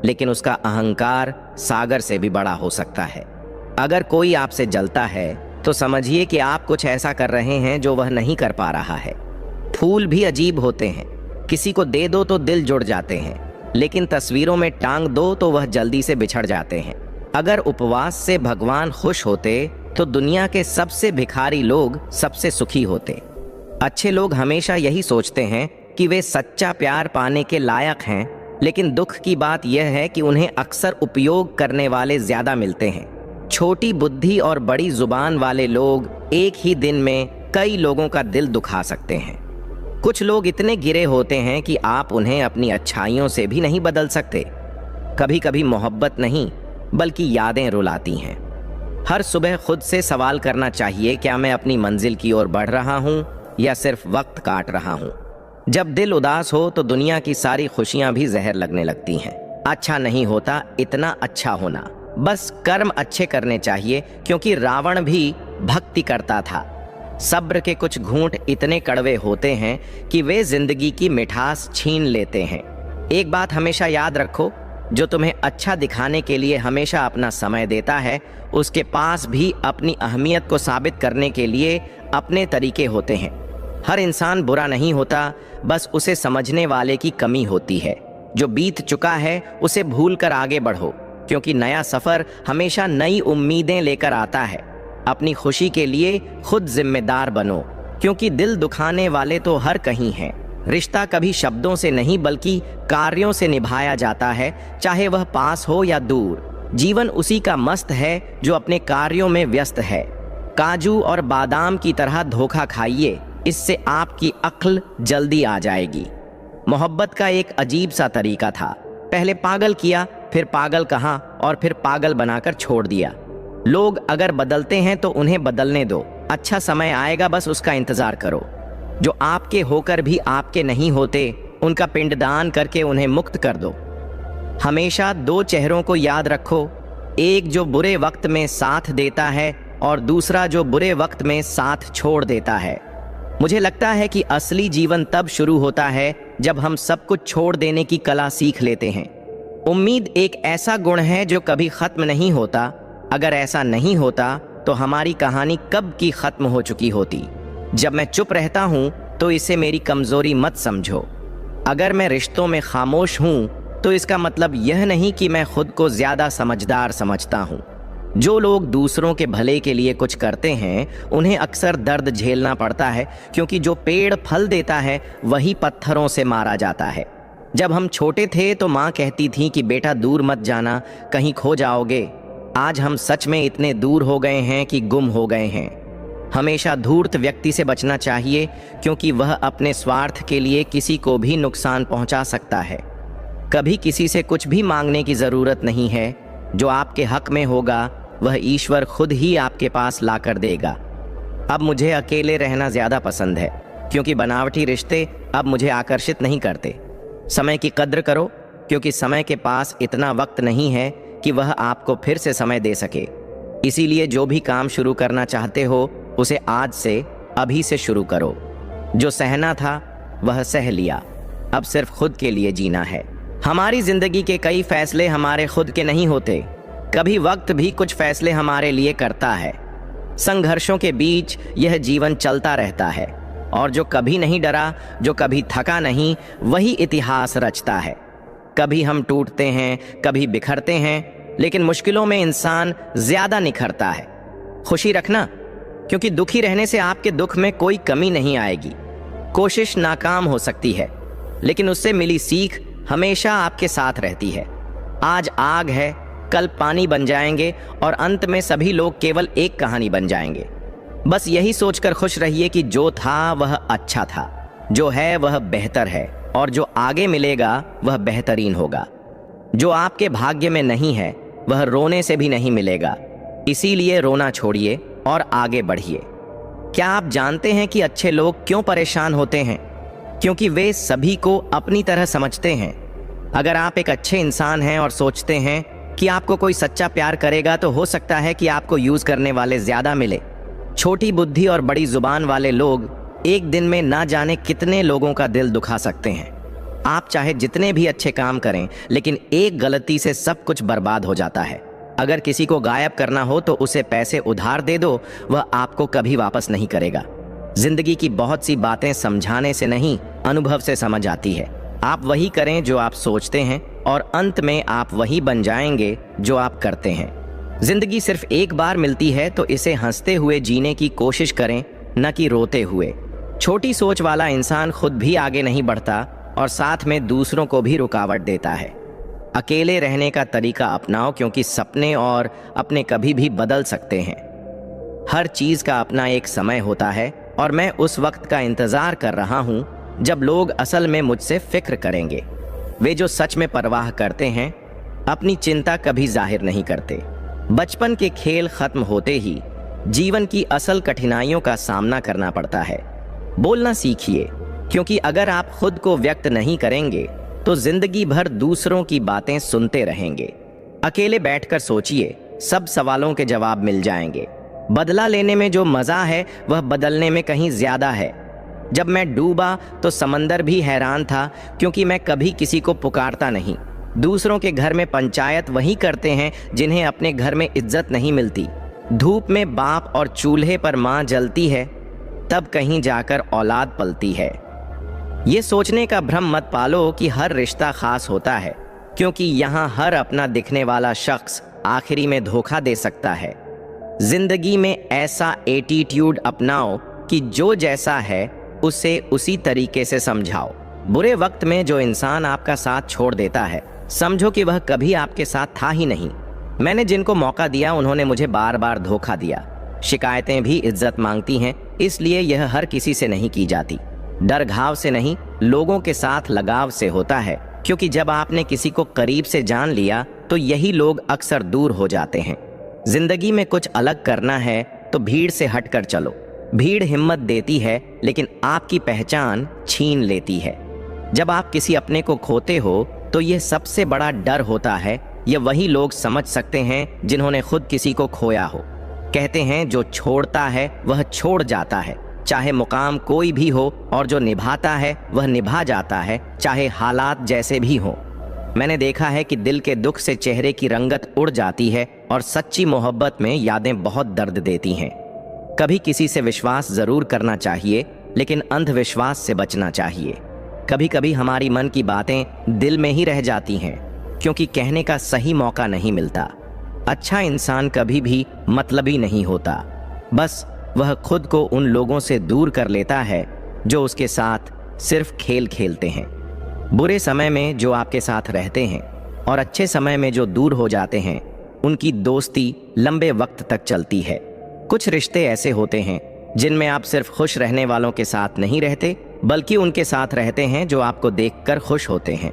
लेकिन उसका अहंकार सागर से भी बड़ा हो सकता है। अगर कोई आपसे जलता है तो समझिए कि आप कुछ ऐसा कर रहे हैं जो वह नहीं कर पा रहा है। फूल भी अजीब होते हैं, किसी को दे दो तो दिल जुड़ जाते हैं, लेकिन तस्वीरों में टांग दो तो वह जल्दी से बिछड़ जाते हैं। अगर उपवास से भगवान खुश होते तो दुनिया के सबसे भिखारी लोग सबसे सुखी होते। अच्छे लोग हमेशा यही सोचते हैं कि वे सच्चा प्यार पाने के लायक हैं, लेकिन दुख की बात यह है कि उन्हें अक्सर उपयोग करने वाले ज्यादा मिलते हैं। छोटी बुद्धि और बड़ी जुबान वाले लोग एक ही दिन में कई लोगों का दिल दुखा सकते हैं। कुछ लोग इतने गिरे होते हैं कि आप उन्हें अपनी अच्छाइयों से भी नहीं बदल सकते। कभी कभी मोहब्बत नहीं बल्कि यादें रुलाती हैं। हर सुबह खुद से सवाल करना चाहिए, क्या मैं अपनी मंजिल की ओर बढ़ रहा हूं या सिर्फ वक्त काट रहा हूं? जब दिल उदास हो तो दुनिया की सारी खुशियां भी जहर लगने लगती हैं। अच्छा नहीं होता इतना अच्छा होना, बस कर्म अच्छे करने चाहिए, क्योंकि रावण भी भक्ति करता था। सब्र के कुछ घूंट इतने कड़वे होते हैं कि वे जिंदगी की मिठास छीन लेते हैं। एक बात हमेशा याद रखो, जो तुम्हें अच्छा दिखाने के लिए हमेशा अपना समय देता है, उसके पास भी अपनी अहमियत को साबित करने के लिए अपने तरीके होते हैं। हर इंसान बुरा नहीं होता, बस उसे समझने वाले की कमी होती है। जो बीत चुका है उसे भूलकर आगे बढ़ो, क्योंकि नया सफर हमेशा नई उम्मीदें लेकर आता है। अपनी खुशी के लिए खुद जिम्मेदार बनो, क्योंकि दिल दुखाने वाले तो हर कहीं हैं। रिश्ता कभी शब्दों से नहीं बल्कि कार्यों से निभाया जाता है, चाहे वह पास हो या दूर। जीवन उसी का मस्त है जो अपने कार्यों में व्यस्त है। काजू और बादाम की तरह धोखा खाइए, इससे आपकी अक्ल जल्दी आ जाएगी। मोहब्बत का एक अजीब सा तरीका था, पहले पागल किया, फिर पागल कहा और फिर पागल बनाकर छोड़ दिया। लोग अगर बदलते हैं तो उन्हें बदलने दो, अच्छा समय आएगा, बस उसका इंतजार करो। जो आपके होकर भी आपके नहीं होते, उनका पिंडदान करके उन्हें मुक्त कर दो। हमेशा दो चेहरों को याद रखो, एक जो बुरे वक्त में साथ देता है और दूसरा जो बुरे वक्त में साथ छोड़ देता है। मुझे लगता है कि असली जीवन तब शुरू होता है जब हम सब कुछ छोड़ देने की कला सीख लेते हैं। उम्मीद एक ऐसा गुण है जो कभी खत्म नहीं होता। अगर ऐसा नहीं होता तो हमारी कहानी कब की खत्म हो चुकी होती। जब मैं चुप रहता हूं तो इसे मेरी कमजोरी मत समझो। अगर मैं रिश्तों में खामोश हूं तो इसका मतलब यह नहीं कि मैं खुद को ज्यादा समझदार समझता हूं। जो लोग दूसरों के भले के लिए कुछ करते हैं उन्हें अक्सर दर्द झेलना पड़ता है, क्योंकि जो पेड़ फल देता है वही पत्थरों से मारा जाता है। जब हम छोटे थे तो माँ कहती थी कि बेटा दूर मत जाना, कहीं खो जाओगे। आज हम सच में इतने दूर हो गए हैं कि गुम हो गए हैं। हमेशा धूर्त व्यक्ति से बचना चाहिए, क्योंकि वह अपने स्वार्थ के लिए किसी को भी नुकसान पहुंचा सकता है। कभी किसी से कुछ भी मांगने की जरूरत नहीं है। जो आपके हक में होगा वह ईश्वर खुद ही आपके पास लाकर देगा। अब मुझे अकेले रहना ज्यादा पसंद है, क्योंकि बनावटी रिश्ते अब मुझे आकर्षित नहीं करते। समय की कद्र करो, क्योंकि समय के पास इतना वक्त नहीं है कि वह आपको फिर से समय दे सके। इसीलिए जो भी काम शुरू करना चाहते हो उसे आज से, अभी से शुरू करो। जो सहना था वह सह लिया, अब सिर्फ खुद के लिए जीना है। हमारी जिंदगी के कई फैसले हमारे खुद के नहीं होते। कभी वक्त भी कुछ फैसले हमारे लिए करता है। संघर्षों के बीच यह जीवन चलता रहता है, और जो कभी नहीं डरा, जो कभी थका नहीं, वही इतिहास रचता है। कभी हम टूटते हैं, कभी बिखरते हैं, लेकिन मुश्किलों में इंसान ज्यादा निखरता है। खुशी रखना, क्योंकि दुखी रहने से आपके दुख में कोई कमी नहीं आएगी। कोशिश नाकाम हो सकती है, लेकिन उससे मिली सीख हमेशा आपके साथ रहती है। आज आग है, कल पानी बन जाएंगे, और अंत में सभी लोग केवल एक कहानी बन जाएंगे। बस यही सोचकर खुश रहिए कि जो था वह अच्छा था, जो है वह बेहतर है, और जो आगे मिलेगा वह बेहतरीन होगा। जो आपके भाग्य में नहीं है वह रोने से भी नहीं मिलेगा। इसीलिए रोना छोड़िए और आगे बढ़िए। क्या आप जानते हैं कि अच्छे लोग क्यों परेशान होते हैं? क्योंकि वे सभी को अपनी तरह समझते हैं। अगर आप एक अच्छे इंसान हैं और सोचते हैं कि आपको कोई सच्चा प्यार करेगा, तो हो सकता है कि आपको यूज करने वाले ज्यादा मिले। छोटी बुद्धि और बड़ी जुबान वाले लोग एक दिन में ना जाने कितने लोगों का दिल दुखा सकते हैं। आप चाहे जितने भी अच्छे काम करें, लेकिन एक गलती से सब कुछ बर्बाद हो जाता है। अगर किसी को गायब करना हो तो उसे पैसे उधार दे दो, वह आपको कभी वापस नहीं करेगा। जिंदगी की बहुत सी बातें समझाने से नहीं, अनुभव से समझ आती है। आप वही करें जो आप सोचते हैं, और अंत में आप वही बन जाएंगे जो आप करते हैं। जिंदगी सिर्फ एक बार मिलती है, तो इसे हंसते हुए जीने की कोशिश करें, न कि रोते हुए। छोटी सोच वाला इंसान खुद भी आगे नहीं बढ़ता, और साथ में दूसरों को भी रुकावट देता है। अकेले रहने का तरीका अपनाओ, क्योंकि सपने और अपने कभी भी बदल सकते हैं। हर चीज का अपना एक समय होता है, और मैं उस वक्त का इंतजार कर रहा हूं जब लोग असल में मुझसे फिक्र करेंगे। वे जो सच में परवाह करते हैं अपनी चिंता कभी जाहिर नहीं करते। बचपन के खेल खत्म होते ही जीवन की असल कठिनाइयों का सामना करना पड़ता है। बोलना सीखिए, क्योंकि अगर आप खुद को व्यक्त नहीं करेंगे तो जिंदगी भर दूसरों की बातें सुनते रहेंगे। अकेले बैठकर सोचिए, सब सवालों के जवाब मिल जाएंगे। बदला लेने में जो मजा है वह बदलने में कहीं ज्यादा है। जब मैं डूबा तो समंदर भी हैरान था, क्योंकि मैं कभी किसी को पुकारता नहीं। दूसरों के घर में पंचायत वही करते हैं जिन्हें अपने घर में इज्जत नहीं मिलती। धूप में बाप और चूल्हे पर माँ जलती है, तब कहीं जाकर औलाद पलती है। ये सोचने का भ्रम मत पालो कि हर रिश्ता खास होता है, क्योंकि यहाँ हर अपना दिखने वाला शख्स आखिरी में धोखा दे सकता है। जिंदगी में ऐसा एटीट्यूड अपनाओ कि जो जैसा है उसे उसी तरीके से समझाओ। बुरे वक्त में जो इंसान आपका साथ छोड़ देता है, समझो कि वह कभी आपके साथ था ही नहीं। मैंने जिनको मौका दिया उन्होंने मुझे बार बार धोखा दिया। शिकायतें भी इज्जत मांगती हैं, इसलिए यह हर किसी से नहीं की जाती। डर घाव से नहीं, लोगों के साथ लगाव से होता है, क्योंकि जब आपने किसी को करीब से जान लिया तो यही लोग अक्सर दूर हो जाते हैं। जिंदगी में कुछ अलग करना है तो भीड़ से हटकर चलो। भीड़ हिम्मत देती है, लेकिन आपकी पहचान छीन लेती है। जब आप किसी अपने को खोते हो तो यह सबसे बड़ा डर होता है। यह वही लोग समझ सकते हैं जिन्होंने खुद किसी को खोया हो। कहते हैं जो छोड़ता है वह छोड़ जाता है, चाहे मुकाम कोई भी हो, और जो निभाता है वह निभा जाता है, चाहे हालात जैसे भी हो। मैंने देखा है कि दिल के दुख से चेहरे की रंगत उड़ जाती है, और सच्ची मोहब्बत में यादें बहुत दर्द देती हैं। कभी किसी से विश्वास जरूर करना चाहिए, लेकिन अंधविश्वास से बचना चाहिए। कभी कभी हमारी मन की बातें दिल में ही रह जाती हैं, क्योंकि कहने का सही मौका नहीं मिलता। अच्छा इंसान कभी भी मतलबी नहीं होता, बस वह खुद को उन लोगों से दूर कर लेता है जो उसके साथ सिर्फ खेल खेलते हैं। बुरे समय में जो आपके साथ रहते हैं और अच्छे समय में जो दूर हो जाते हैं, उनकी दोस्ती लंबे वक्त तक चलती है। कुछ रिश्ते ऐसे होते हैं जिनमें आप सिर्फ खुश रहने वालों के साथ नहीं रहते, बल्कि उनके साथ रहते हैं जो आपको देखकर खुश होते हैं।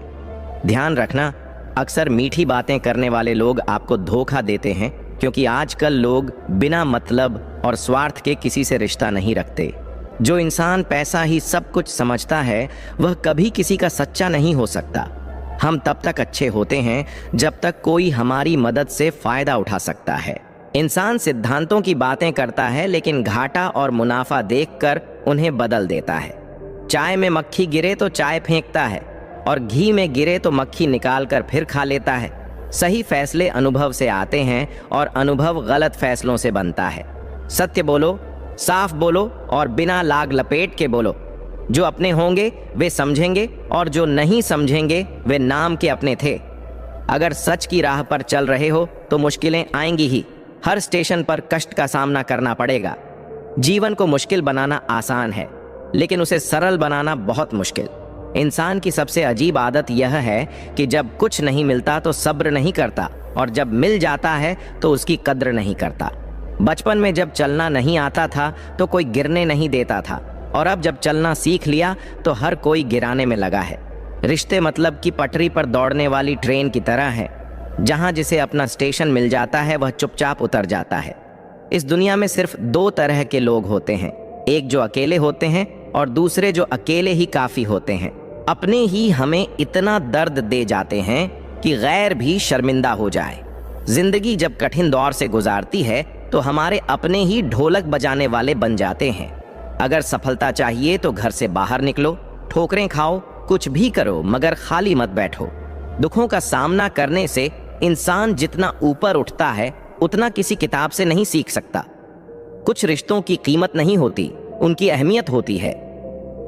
ध्यान रखना, अक्सर मीठी बातें करने वाले लोग आपको धोखा देते हैं, क्योंकि आजकल लोग बिना मतलब और स्वार्थ के किसी से रिश्ता नहीं रखते। जो इंसान पैसा ही सब कुछ समझता है, वह कभी किसी का सच्चा नहीं हो सकता। हम तब तक अच्छे होते हैं जब तक कोई हमारी मदद से फायदा उठा सकता है। इंसान सिद्धांतों की बातें करता है, लेकिन घाटा और मुनाफा देखकर उन्हें बदल देता है। चाय में मक्खी गिरे तो चाय फेंकता है, और घी में गिरे तो मक्खी निकालकर फिर खा लेता है। सही फैसले अनुभव से आते हैं और अनुभव गलत फैसलों से बनता है। सत्य बोलो, साफ बोलो और बिना लाग लपेट के बोलो। जो अपने होंगे वे समझेंगे, और जो नहीं समझेंगे वे नाम के अपने थे। अगर सच की राह पर चल रहे हो तो मुश्किलें आएंगी ही। हर स्टेशन पर कष्ट का सामना करना पड़ेगा। जीवन को मुश्किल बनाना आसान है, लेकिन उसे सरल बनाना बहुत मुश्किल। इंसान की सबसे अजीब आदत यह है कि जब कुछ नहीं मिलता तो सब्र नहीं करता, और जब मिल जाता है तो उसकी कद्र नहीं करता। बचपन में जब चलना नहीं आता था तो कोई गिरने नहीं देता था, और अब जब चलना सीख लिया तो हर कोई गिराने में लगा है। रिश्ते मतलब की पटरी पर दौड़ने वाली ट्रेन की तरह है। जहां जिसे अपना स्टेशन मिल जाता है वह चुपचाप उतर जाता है। इस दुनिया में सिर्फ दो तरह के लोग होते हैं, एक जो अकेले होते हैं और दूसरे जो अकेले ही काफी होते हैं। अपने ही हमें इतना दर्द दे जाते हैं कि गैर भी शर्मिंदा हो जाए। जिंदगी जब कठिन दौर से गुजारती है तो हमारे अपने ही ढोलक बजाने वाले बन जाते हैं। अगर सफलता चाहिए तो घर से बाहर निकलो, ठोकरें खाओ, कुछ भी करो, मगर खाली मत बैठो। दुखों का सामना करने से इंसान जितना ऊपर उठता है उतना किसी किताब से नहीं सीख सकता। कुछ रिश्तों की कीमत नहीं होती, उनकी अहमियत होती है।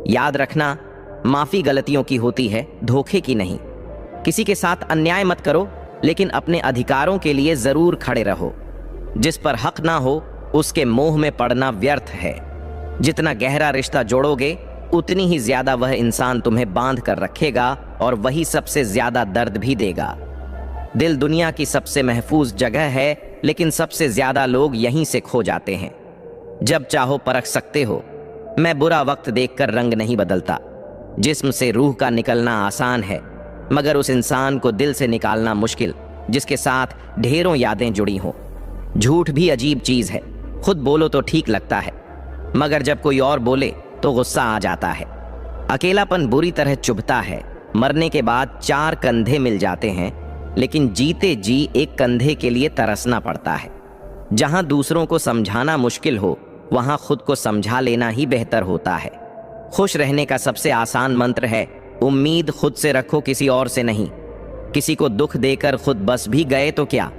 याद रखना, माफी गलतियों की होती है, धोखे की नहीं। किसी के साथ अन्याय मत करो, लेकिन अपने अधिकारों के लिए जरूर खड़े रहो। जिस पर हक ना हो उसके मोह में पड़ना व्यर्थ है। जितना गहरा रिश्ता जोड़ोगे उतनी ही ज्यादा वह इंसान तुम्हें बांध कर रखेगा, और वही सबसे ज्यादा दर्द भी देगा। दिल दुनिया की सबसे महफूज जगह है, लेकिन सबसे ज्यादा लोग यहीं से खो जाते हैं। जब चाहो परख सकते हो। मैं बुरा वक्त देखकर रंग नहीं बदलता। जिस्म से रूह का निकलना आसान है, मगर उस इंसान को दिल से निकालना मुश्किल जिसके साथ ढेरों यादें जुड़ी हों। झूठ भी अजीब चीज है। खुद बोलो तो ठीक लगता है, मगर जब कोई और बोले तो गुस्सा आ जाता है। अकेलापन बुरी तरह चुभता है। मरने के बाद 4 कंधे मिल जाते हैं, लेकिन जीते जी एक कंधे के लिए तरसना पड़ता है। जहां दूसरों को समझाना मुश्किल हो, वहां खुद को समझा लेना ही बेहतर होता है। खुश रहने का सबसे आसान मंत्र है, उम्मीद खुद से रखो, किसी और से नहीं। किसी को दुख देकर खुद बस भी गए तो क्या,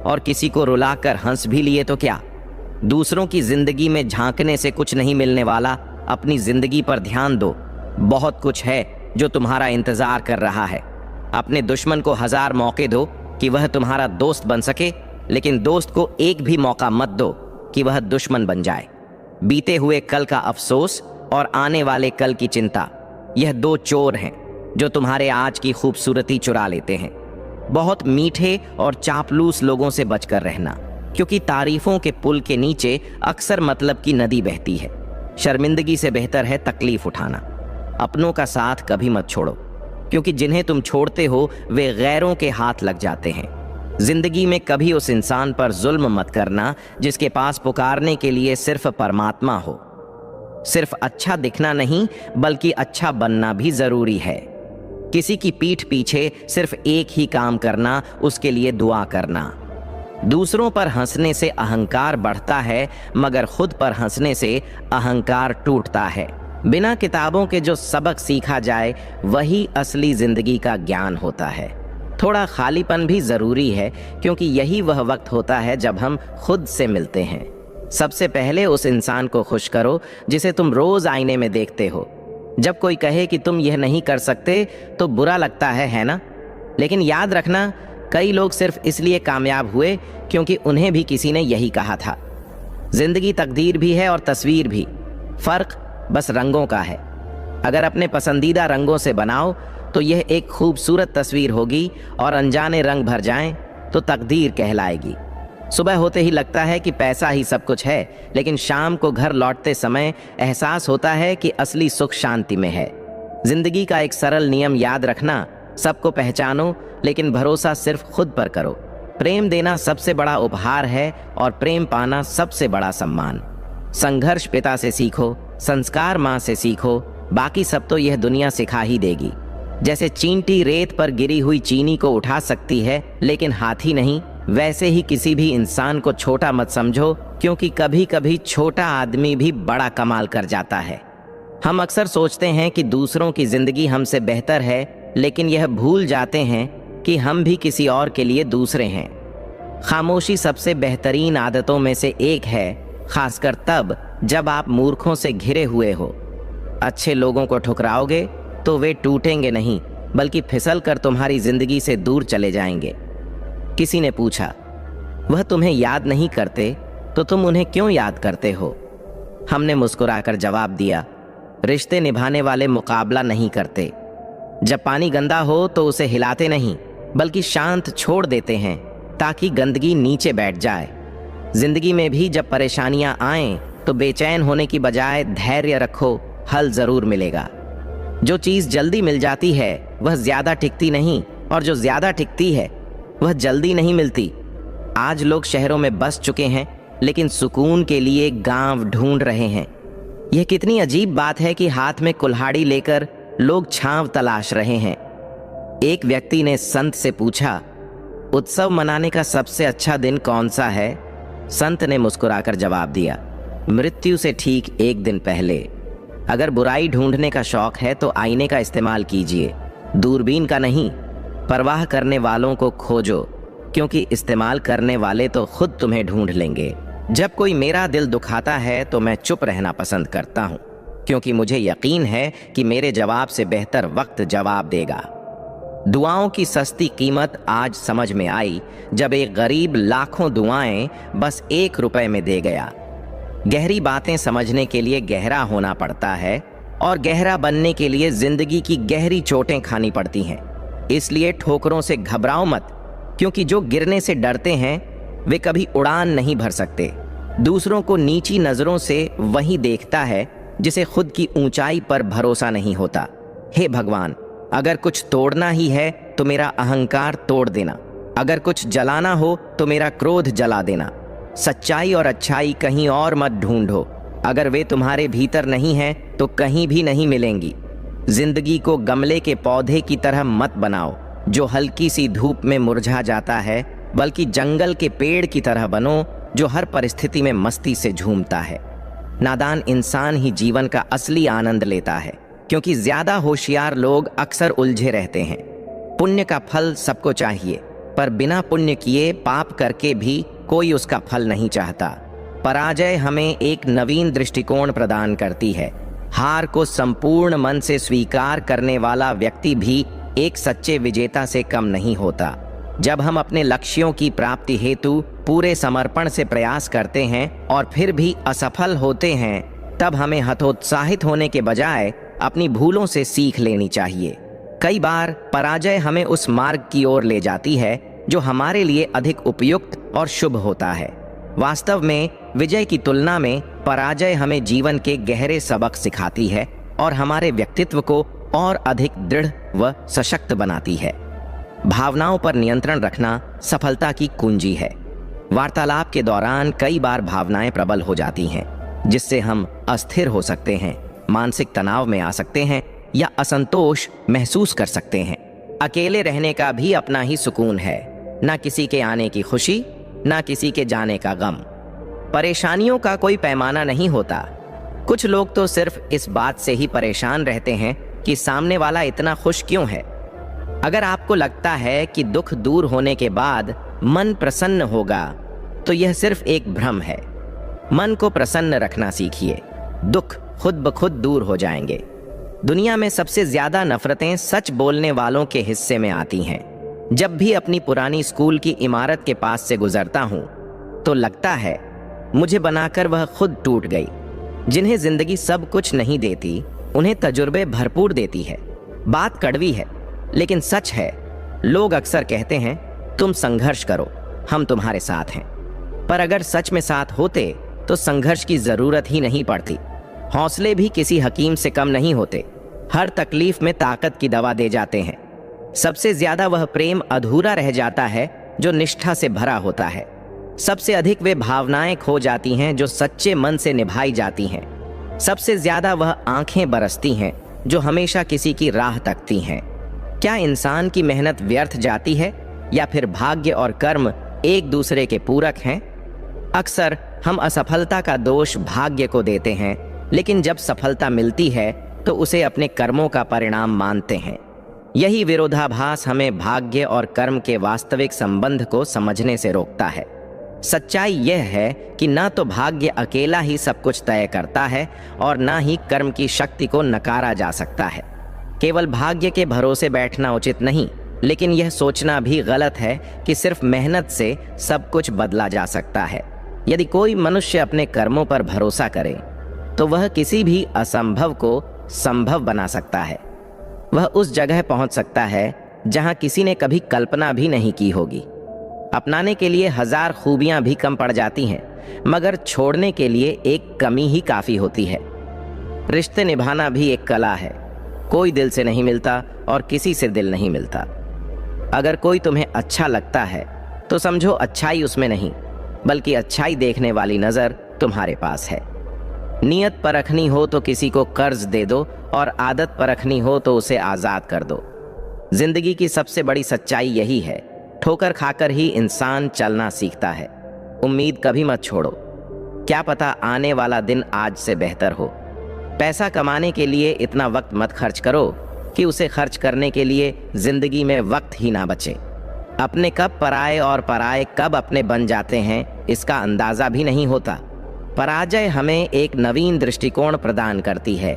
और किसी को रुलाकर हंस भी लिए तो क्या। दूसरों की जिंदगी में झांकने से कुछ नहीं मिलने वाला। अपनी जिंदगी पर ध्यान दो, बहुत कुछ है जो तुम्हारा इंतजार कर रहा है। अपने दुश्मन को 1000 मौके दो कि वह तुम्हारा दोस्त बन सके, लेकिन दोस्त को एक भी मौका मत दो कि वह दुश्मन बन जाए। बीते हुए कल का अफसोस और आने वाले कल की चिंता, यह 2 चोर हैं जो तुम्हारे आज की खूबसूरती चुरा लेते हैं। बहुत मीठे और चापलूस लोगों से बचकर रहना, क्योंकि तारीफों के पुल के नीचे अक्सर मतलब की नदी बहती है। शर्मिंदगी से बेहतर है तकलीफ उठाना। अपनों का साथ कभी मत छोड़ो, क्योंकि जिन्हें तुम छोड़ते हो वे गैरों के हाथ लग जाते हैं। जिंदगी में कभी उस इंसान पर जुल्म मत करना जिसके पास पुकारने के लिए सिर्फ परमात्मा हो। सिर्फ अच्छा दिखना नहीं, बल्कि अच्छा बनना भी जरूरी है। किसी की पीठ पीछे सिर्फ एक ही काम करना, उसके लिए दुआ करना। दूसरों पर हंसने से अहंकार बढ़ता है, मगर खुद पर हंसने से अहंकार टूटता है। बिना किताबों के जो सबक सीखा जाए वही असली जिंदगी का ज्ञान होता है। थोड़ा खालीपन भी जरूरी है, क्योंकि यही वह वक्त होता है जब हम खुद से मिलते हैं। सबसे पहले उस इंसान को खुश करो जिसे तुम रोज आईने में देखते हो। जब कोई कहे कि तुम यह नहीं कर सकते तो बुरा लगता है ना? लेकिन याद रखना, कई लोग सिर्फ इसलिए कामयाब हुए क्योंकि उन्हें भी किसी ने यही कहा था। जिंदगी तकदीर भी है और तस्वीर भी, फर्क बस रंगों का है। अगर अपने पसंदीदा रंगों से बनाओ तो यह एक खूबसूरत तस्वीर होगी, और अनजाने रंग भर जाएं तो तकदीर कहलाएगी। सुबह होते ही लगता है कि पैसा ही सब कुछ है, लेकिन शाम को घर लौटते समय एहसास होता है कि असली सुख शांति में है। जिंदगी का एक सरल नियम याद रखना, सबको पहचानो लेकिन भरोसा सिर्फ खुद पर करो। प्रेम देना सबसे बड़ा उपहार है और प्रेम पाना सबसे बड़ा सम्मान। संघर्ष पिता से सीखो, संस्कार माँ से सीखो, बाकी सब तो यह दुनिया सिखा ही देगी। जैसे चींटी रेत पर गिरी हुई चीनी को उठा सकती है लेकिन हाथी नहीं, वैसे ही किसी भी इंसान को छोटा मत समझो, क्योंकि कभी कभी छोटा आदमी भी बड़ा कमाल कर जाता है। हम अक्सर सोचते हैं कि दूसरों की जिंदगी हमसे बेहतर है, लेकिन यह भूल जाते हैं कि हम भी किसी और के लिए दूसरे हैं। खामोशी सबसे बेहतरीन आदतों में से एक है, खासकर तब जब आप मूर्खों से घिरे हुए हो। अच्छे लोगों को ठुकराओगे तो वे टूटेंगे नहीं, बल्कि फिसल कर तुम्हारी जिंदगी से दूर चले जाएंगे। किसी ने पूछा, वह तुम्हें याद नहीं करते तो तुम उन्हें क्यों याद करते हो? हमने मुस्कुराकर जवाब दिया, रिश्ते निभाने वाले मुकाबला नहीं करते। जब पानी गंदा हो तो उसे हिलाते नहीं, बल्कि शांत छोड़ देते हैं ताकि गंदगी नीचे बैठ जाए। जिंदगी में भी जब परेशानियां आएं तो बेचैन होने की बजाय धैर्य रखो, हल जरूर मिलेगा। जो चीज जल्दी मिल जाती है वह ज्यादा टिकती नहीं, और जो ज्यादा टिकती है वह जल्दी नहीं मिलती। आज लोग शहरों में बस चुके हैं, लेकिन सुकून के लिए गांव ढूंढ रहे हैं। यह कितनी अजीब बात है कि हाथ में कुल्हाड़ी लेकर लोग छांव तलाश रहे हैं। एक व्यक्ति ने संत से पूछा, उत्सव मनाने का सबसे अच्छा दिन कौन सा है? संत ने मुस्कुराकर जवाब दिया, मृत्यु से ठीक एक दिन पहले। अगर बुराई ढूंढने का शौक है तो आईने का इस्तेमाल कीजिए, दूरबीन का नहीं। परवाह करने वालों को खोजो, क्योंकि इस्तेमाल करने वाले तो खुद तुम्हें ढूंढ लेंगे। जब कोई मेरा दिल दुखाता है तो मैं चुप रहना पसंद करता हूँ, क्योंकि मुझे यकीन है कि मेरे जवाब से बेहतर वक्त जवाब देगा। दुआओं की सस्ती कीमत आज समझ में आई, जब एक गरीब लाखों दुआएं बस 1 रुपए में दे गया। गहरी बातें समझने के लिए गहरा होना पड़ता है, और गहरा बनने के लिए जिंदगी की गहरी चोटें खानी पड़ती हैं। इसलिए ठोकरों से घबराओ मत, क्योंकि जो गिरने से डरते हैं वे कभी उड़ान नहीं भर सकते। दूसरों को नीची नजरों से वही देखता है जिसे खुद की ऊंचाई पर भरोसा नहीं होता। हे भगवान, अगर कुछ तोड़ना ही है तो मेरा अहंकार तोड़ देना, अगर कुछ जलाना हो तो मेरा क्रोध जला देना। सच्चाई और अच्छाई कहीं और मत ढूंढो, अगर वे तुम्हारे भीतर नहीं हैं तो कहीं भी नहीं मिलेंगी। जिंदगी को गमले के पौधे की तरह मत बनाओ जो हल्की सी धूप में मुरझा जाता है, बल्कि जंगल के पेड़ की तरह बनो जो हर परिस्थिति में मस्ती से झूमता है। नादान इंसान ही जीवन का असली आनंद लेता है, क्योंकि ज्यादा होशियार लोग अक्सर उलझे रहते हैं। पुण्य का फल सबको चाहिए, पर बिना पुण्य किए पाप करके भी कोई उसका फल नहीं चाहता। पराजय हमें एक नवीन दृष्टिकोण प्रदान करती है। हार को संपूर्ण मन से स्वीकार करने वाला व्यक्ति भी एक सच्चे विजेता से कम नहीं होता। जब हम अपने लक्ष्यों की प्राप्ति हेतु पूरे समर्पण से प्रयास करते हैं और फिर भी असफल होते हैं, तब हमें हतोत्साहित होने के बजाय अपनी भूलों से सीख लेनी चाहिए। कई बार पराजय हमें उस मार्ग की ओर ले जाती है जो हमारे लिए अधिक उपयुक्त और शुभ होता है। वास्तव में विजय की तुलना में पराजय हमें जीवन के गहरे सबक सिखाती है और हमारे व्यक्तित्व को और अधिक दृढ़ व सशक्त बनाती है। भावनाओं पर नियंत्रण रखना सफलता की कुंजी है। वार्तालाप के दौरान कई बार भावनाएं प्रबल हो जाती हैं, जिससे हम अस्थिर हो सकते हैं, मानसिक तनाव में आ सकते हैं या असंतोष महसूस कर सकते हैं। अकेले रहने का भी अपना ही सुकून है, ना किसी के आने की खुशी, ना किसी के जाने का गम। परेशानियों का कोई पैमाना नहीं होता। कुछ लोग तो सिर्फ इस बात से ही परेशान रहते हैं कि सामने वाला इतना खुश क्यों है। अगर आपको लगता है कि दुख दूर होने के बाद मन प्रसन्न होगा, तो यह सिर्फ एक भ्रम है। मन को प्रसन्न रखना सीखिए, दुख खुद ब खुद दूर हो जाएंगे। दुनिया में सबसे ज्यादा नफरतें सच बोलने वालों के हिस्से में आती हैं। जब भी अपनी पुरानी स्कूल की इमारत के पास से गुजरता हूं तो लगता है मुझे बनाकर वह खुद टूट गई। जिन्हें जिंदगी सब कुछ नहीं देती, उन्हें तजुर्बे भरपूर देती है। बात कड़वी है लेकिन सच है। लोग अक्सर कहते हैं तुम संघर्ष करो, हम तुम्हारे साथ हैं। पर अगर सच में साथ होते तो संघर्ष की जरूरत ही नहीं पड़ती। हौसले भी किसी हकीम से कम नहीं होते। हर तकलीफ में ताकत की दवा दे जाते हैं। सबसे ज्यादा वह प्रेम अधूरा रह जाता है जो निष्ठा से भरा होता है। सबसे अधिक वे भावनाएं खो जाती हैं जो सच्चे मन से निभाई जाती हैं। सबसे ज्यादा वह आंखें बरसती हैं जो हमेशा किसी की राह तकती हैं। क्या इंसान की मेहनत व्यर्थ जाती है या फिर भाग्य और कर्म एक दूसरे के पूरक हैं? अक्सर हम असफलता का दोष भाग्य को देते हैं, लेकिन जब सफलता मिलती है तो उसे अपने कर्मों का परिणाम मानते हैं। यही विरोधाभास हमें भाग्य और कर्म के वास्तविक संबंध को समझने से रोकता है। सच्चाई यह है कि न तो भाग्य अकेला ही सब कुछ तय करता है और न ही कर्म की शक्ति को नकारा जा सकता है। केवल भाग्य के भरोसे बैठना उचित नहीं, लेकिन यह सोचना भी गलत है कि सिर्फ मेहनत से सब कुछ बदला जा सकता है। यदि कोई मनुष्य अपने कर्मों पर भरोसा करे तो वह किसी भी असंभव को संभव बना सकता है। वह उस जगह पहुंच सकता है जहां किसी ने कभी कल्पना भी नहीं की होगी। अपनाने के लिए हजार खूबियां भी कम पड़ जाती हैं, मगर छोड़ने के लिए एक कमी ही काफी होती है। रिश्ते निभाना भी एक कला है। कोई दिल से नहीं मिलता और किसी से दिल नहीं मिलता। अगर कोई तुम्हें अच्छा लगता है तो समझो अच्छाई उसमें नहीं, बल्कि अच्छाई देखने वाली नजर तुम्हारे पास है। नियत परखनी हो तो किसी को कर्ज दे दो और आदत परखनी हो तो उसे आजाद कर दो। जिंदगी की सबसे बड़ी सच्चाई यही है। ठोकर खाकर ही इंसान चलना सीखता है। उम्मीद कभी मत छोड़ो, क्या पता आने वाला दिन आज से बेहतर हो। पैसा कमाने के लिए इतना वक्त मत खर्च करो कि उसे खर्च करने के लिए जिंदगी में वक्त ही ना बचे। अपने कब पराए और पराए कब अपने बन जाते हैं इसका अंदाजा भी नहीं होता। पराजय हमें एक नवीन दृष्टिकोण प्रदान करती है।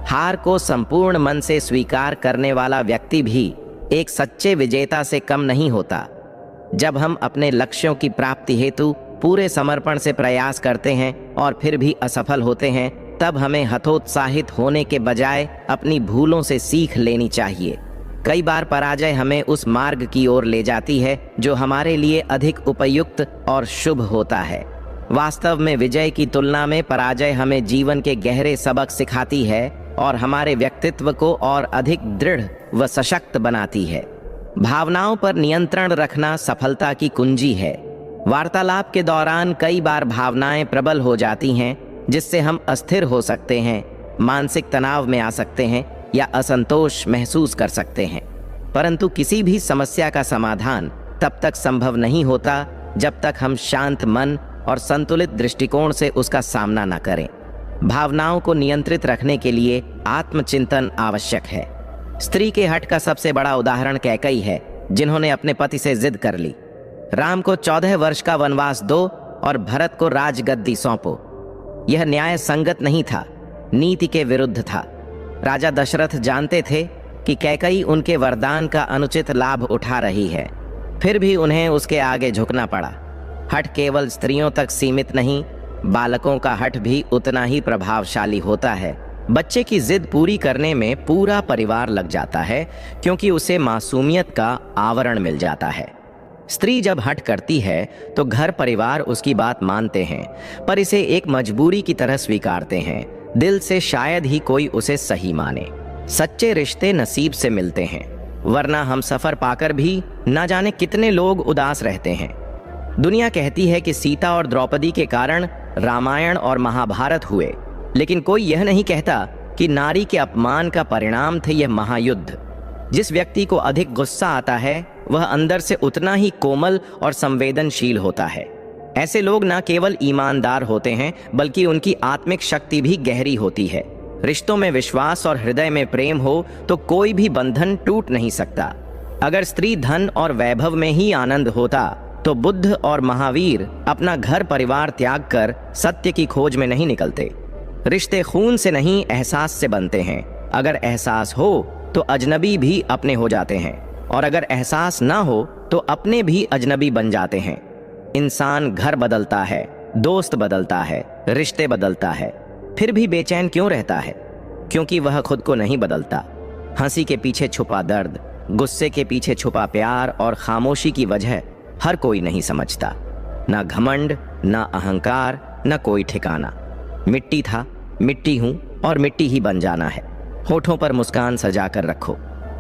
हार को संपूर्ण मन से स्वीकार करने वाला व्यक्ति भी एक सच्चे विजेता से कम नहीं होता। जब हम अपने लक्ष्यों की प्राप्ति हेतु पूरे समर्पण से प्रयास करते हैं और फिर भी असफल होते हैं, तब हमें हतोत्साहित होने के बजाय अपनी भूलों से सीख लेनी चाहिए। कई बार पराजय हमें उस मार्ग की ओर ले जाती है जो हमारे लिए अधिक उपयुक्त और शुभ होता है। वास्तव में विजय की तुलना में पराजय हमें जीवन के गहरे सबक सिखाती है और हमारे व्यक्तित्व को और अधिक दृढ़ व सशक्त बनाती है। भावनाओं पर नियंत्रण रखना सफलता की कुंजी है। वार्तालाप के दौरान कई बार भावनाएं प्रबल हो जाती हैं, जिससे हम अस्थिर हो सकते हैं, मानसिक तनाव में आ सकते हैं या असंतोष महसूस कर सकते हैं। परंतु किसी भी समस्या का समाधान तब तक संभव नहीं होता जब तक हम शांत मन और संतुलित दृष्टिकोण से उसका सामना न करें। भावनाओं को नियंत्रित रखने के लिए आत्मचिंतन आवश्यक है। स्त्री के हठ का सबसे बड़ा उदाहरण कैकई है, जिन्होंने अपने पति से जिद कर ली, राम को 14 वर्ष का वनवास दो और भरत को राजगद्दी सौंपो। यह न्याय संगत नहीं था, नीति के विरुद्ध था। राजा दशरथ जानते थे कि कैकई उनके वरदान का अनुचित लाभ उठा रही है, फिर भी उन्हें उसके आगे झुकना पड़ा। हठ केवल स्त्रियों तक सीमित नहीं, बालकों का हठ भी उतना ही प्रभावशाली होता है। बच्चे की जिद पूरी करने में पूरा परिवार लग जाता है, क्योंकि उसे मासूमियत का आवरण मिल जाता है। स्त्री जब हठ करती है तो घर परिवार उसकी बात मानते हैं, पर इसे एक मजबूरी की तरह स्वीकारते हैं। दिल से शायद ही कोई उसे सही माने। सच्चे रिश्ते नसीब से मिलते हैं, वरना हम सफर पाकर भी न जाने कितने लोग उदास रहते हैं। दुनिया कहती है कि सीता और द्रौपदी के कारण रामायण और महाभारत हुए, लेकिन कोई यह नहीं कहता कि नारी के अपमान का परिणाम थे यह महायुद्ध। जिस व्यक्ति को अधिक गुस्सा आता है वह अंदर से उतना ही कोमल और संवेदनशील होता है। ऐसे लोग न केवल ईमानदार होते हैं, बल्कि उनकी आत्मिक शक्ति भी गहरी होती है। रिश्तों में विश्वास और हृदय में प्रेम हो तो कोई भी बंधन टूट नहीं सकता। अगर स्त्री धन और वैभव में ही आनंद होता तो बुद्ध और महावीर अपना घर परिवार त्याग कर सत्य की खोज में नहीं निकलते। रिश्ते खून से नहीं, एहसास से बनते हैं। अगर एहसास हो तो अजनबी भी अपने हो जाते हैं और अगर एहसास ना हो तो अपने भी अजनबी बन जाते हैं। इंसान घर बदलता है, दोस्त बदलता है, रिश्ते बदलता है, फिर भी बेचैन क्यों रहता है? क्योंकि वह खुद को नहीं बदलता। हंसी के पीछे छुपा दर्द, गुस्से के पीछे छुपा प्यार और खामोशी की वजह हर कोई नहीं समझता। ना घमंड, ना अहंकार, ना कोई ठिकाना। मिट्टी था, मिट्टी हूं और मिट्टी ही बन जाना है। होठों पर मुस्कान सजा कर रखो।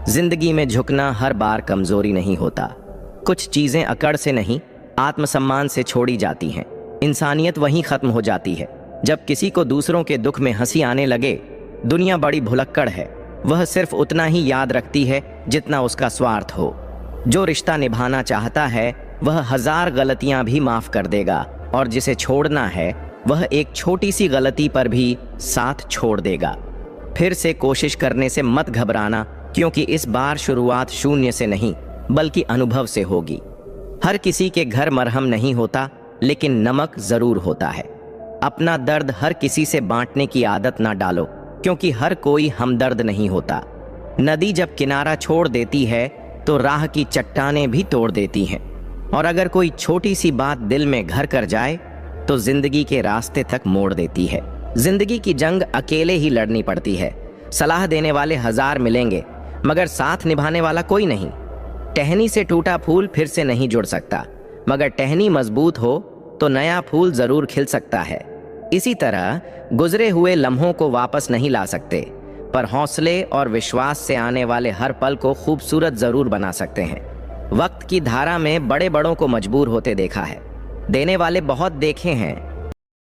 जिंदगी में झुकना हर बार कमजोरी नहीं होता। कुछ चीजें अकड़ से नहीं, आत्मसम्मान से छोड़ी जाती हैं। इंसानियत वहीं खत्म हो जाती है जब किसी को दूसरों के दुख में हंसी आने लगे। दुनिया बड़ी भुलक्कड़ है, वह सिर्फ उतना ही याद रखती है जितना उसका स्वार्थ हो। जो रिश्ता निभाना चाहता है वह 1000 गलतियां भी माफ कर देगा, और जिसे छोड़ना है वह एक छोटी सी गलती पर भी साथ छोड़ देगा। फिर से कोशिश करने से मत घबराना, क्योंकि इस बार शुरुआत शून्य से नहीं बल्कि अनुभव से होगी। हर किसी के घर मरहम नहीं होता, लेकिन नमक जरूर होता है। अपना दर्द हर किसी से बांटने की आदत ना डालो, क्योंकि हर कोई हमदर्द नहीं होता। नदी जब किनारा छोड़ देती है तो राह की चट्टानें भी तोड़ देती हैं, और अगर कोई छोटी सी बात दिल में घर कर जाए तो जिंदगी के रास्ते तक मोड़ देती है। जिंदगी की जंग अकेले ही लड़नी पड़ती है। सलाह देने वाले 1000 मिलेंगे, मगर साथ निभाने वाला कोई नहीं। टहनी से टूटा फूल फिर से नहीं जुड़ सकता, मगर टहनी मजबूत हो तो नया फूल जरूर खिल सकता है। इसी तरह गुजरे हुए लम्हों को वापस नहीं ला सकते, पर हौसले और विश्वास से आने वाले हर पल को खूबसूरत जरूर बना सकते हैं। वक्त की धारा में बड़े बड़ों को मजबूर होते देखा है, देने वाले बहुत देखे हैं,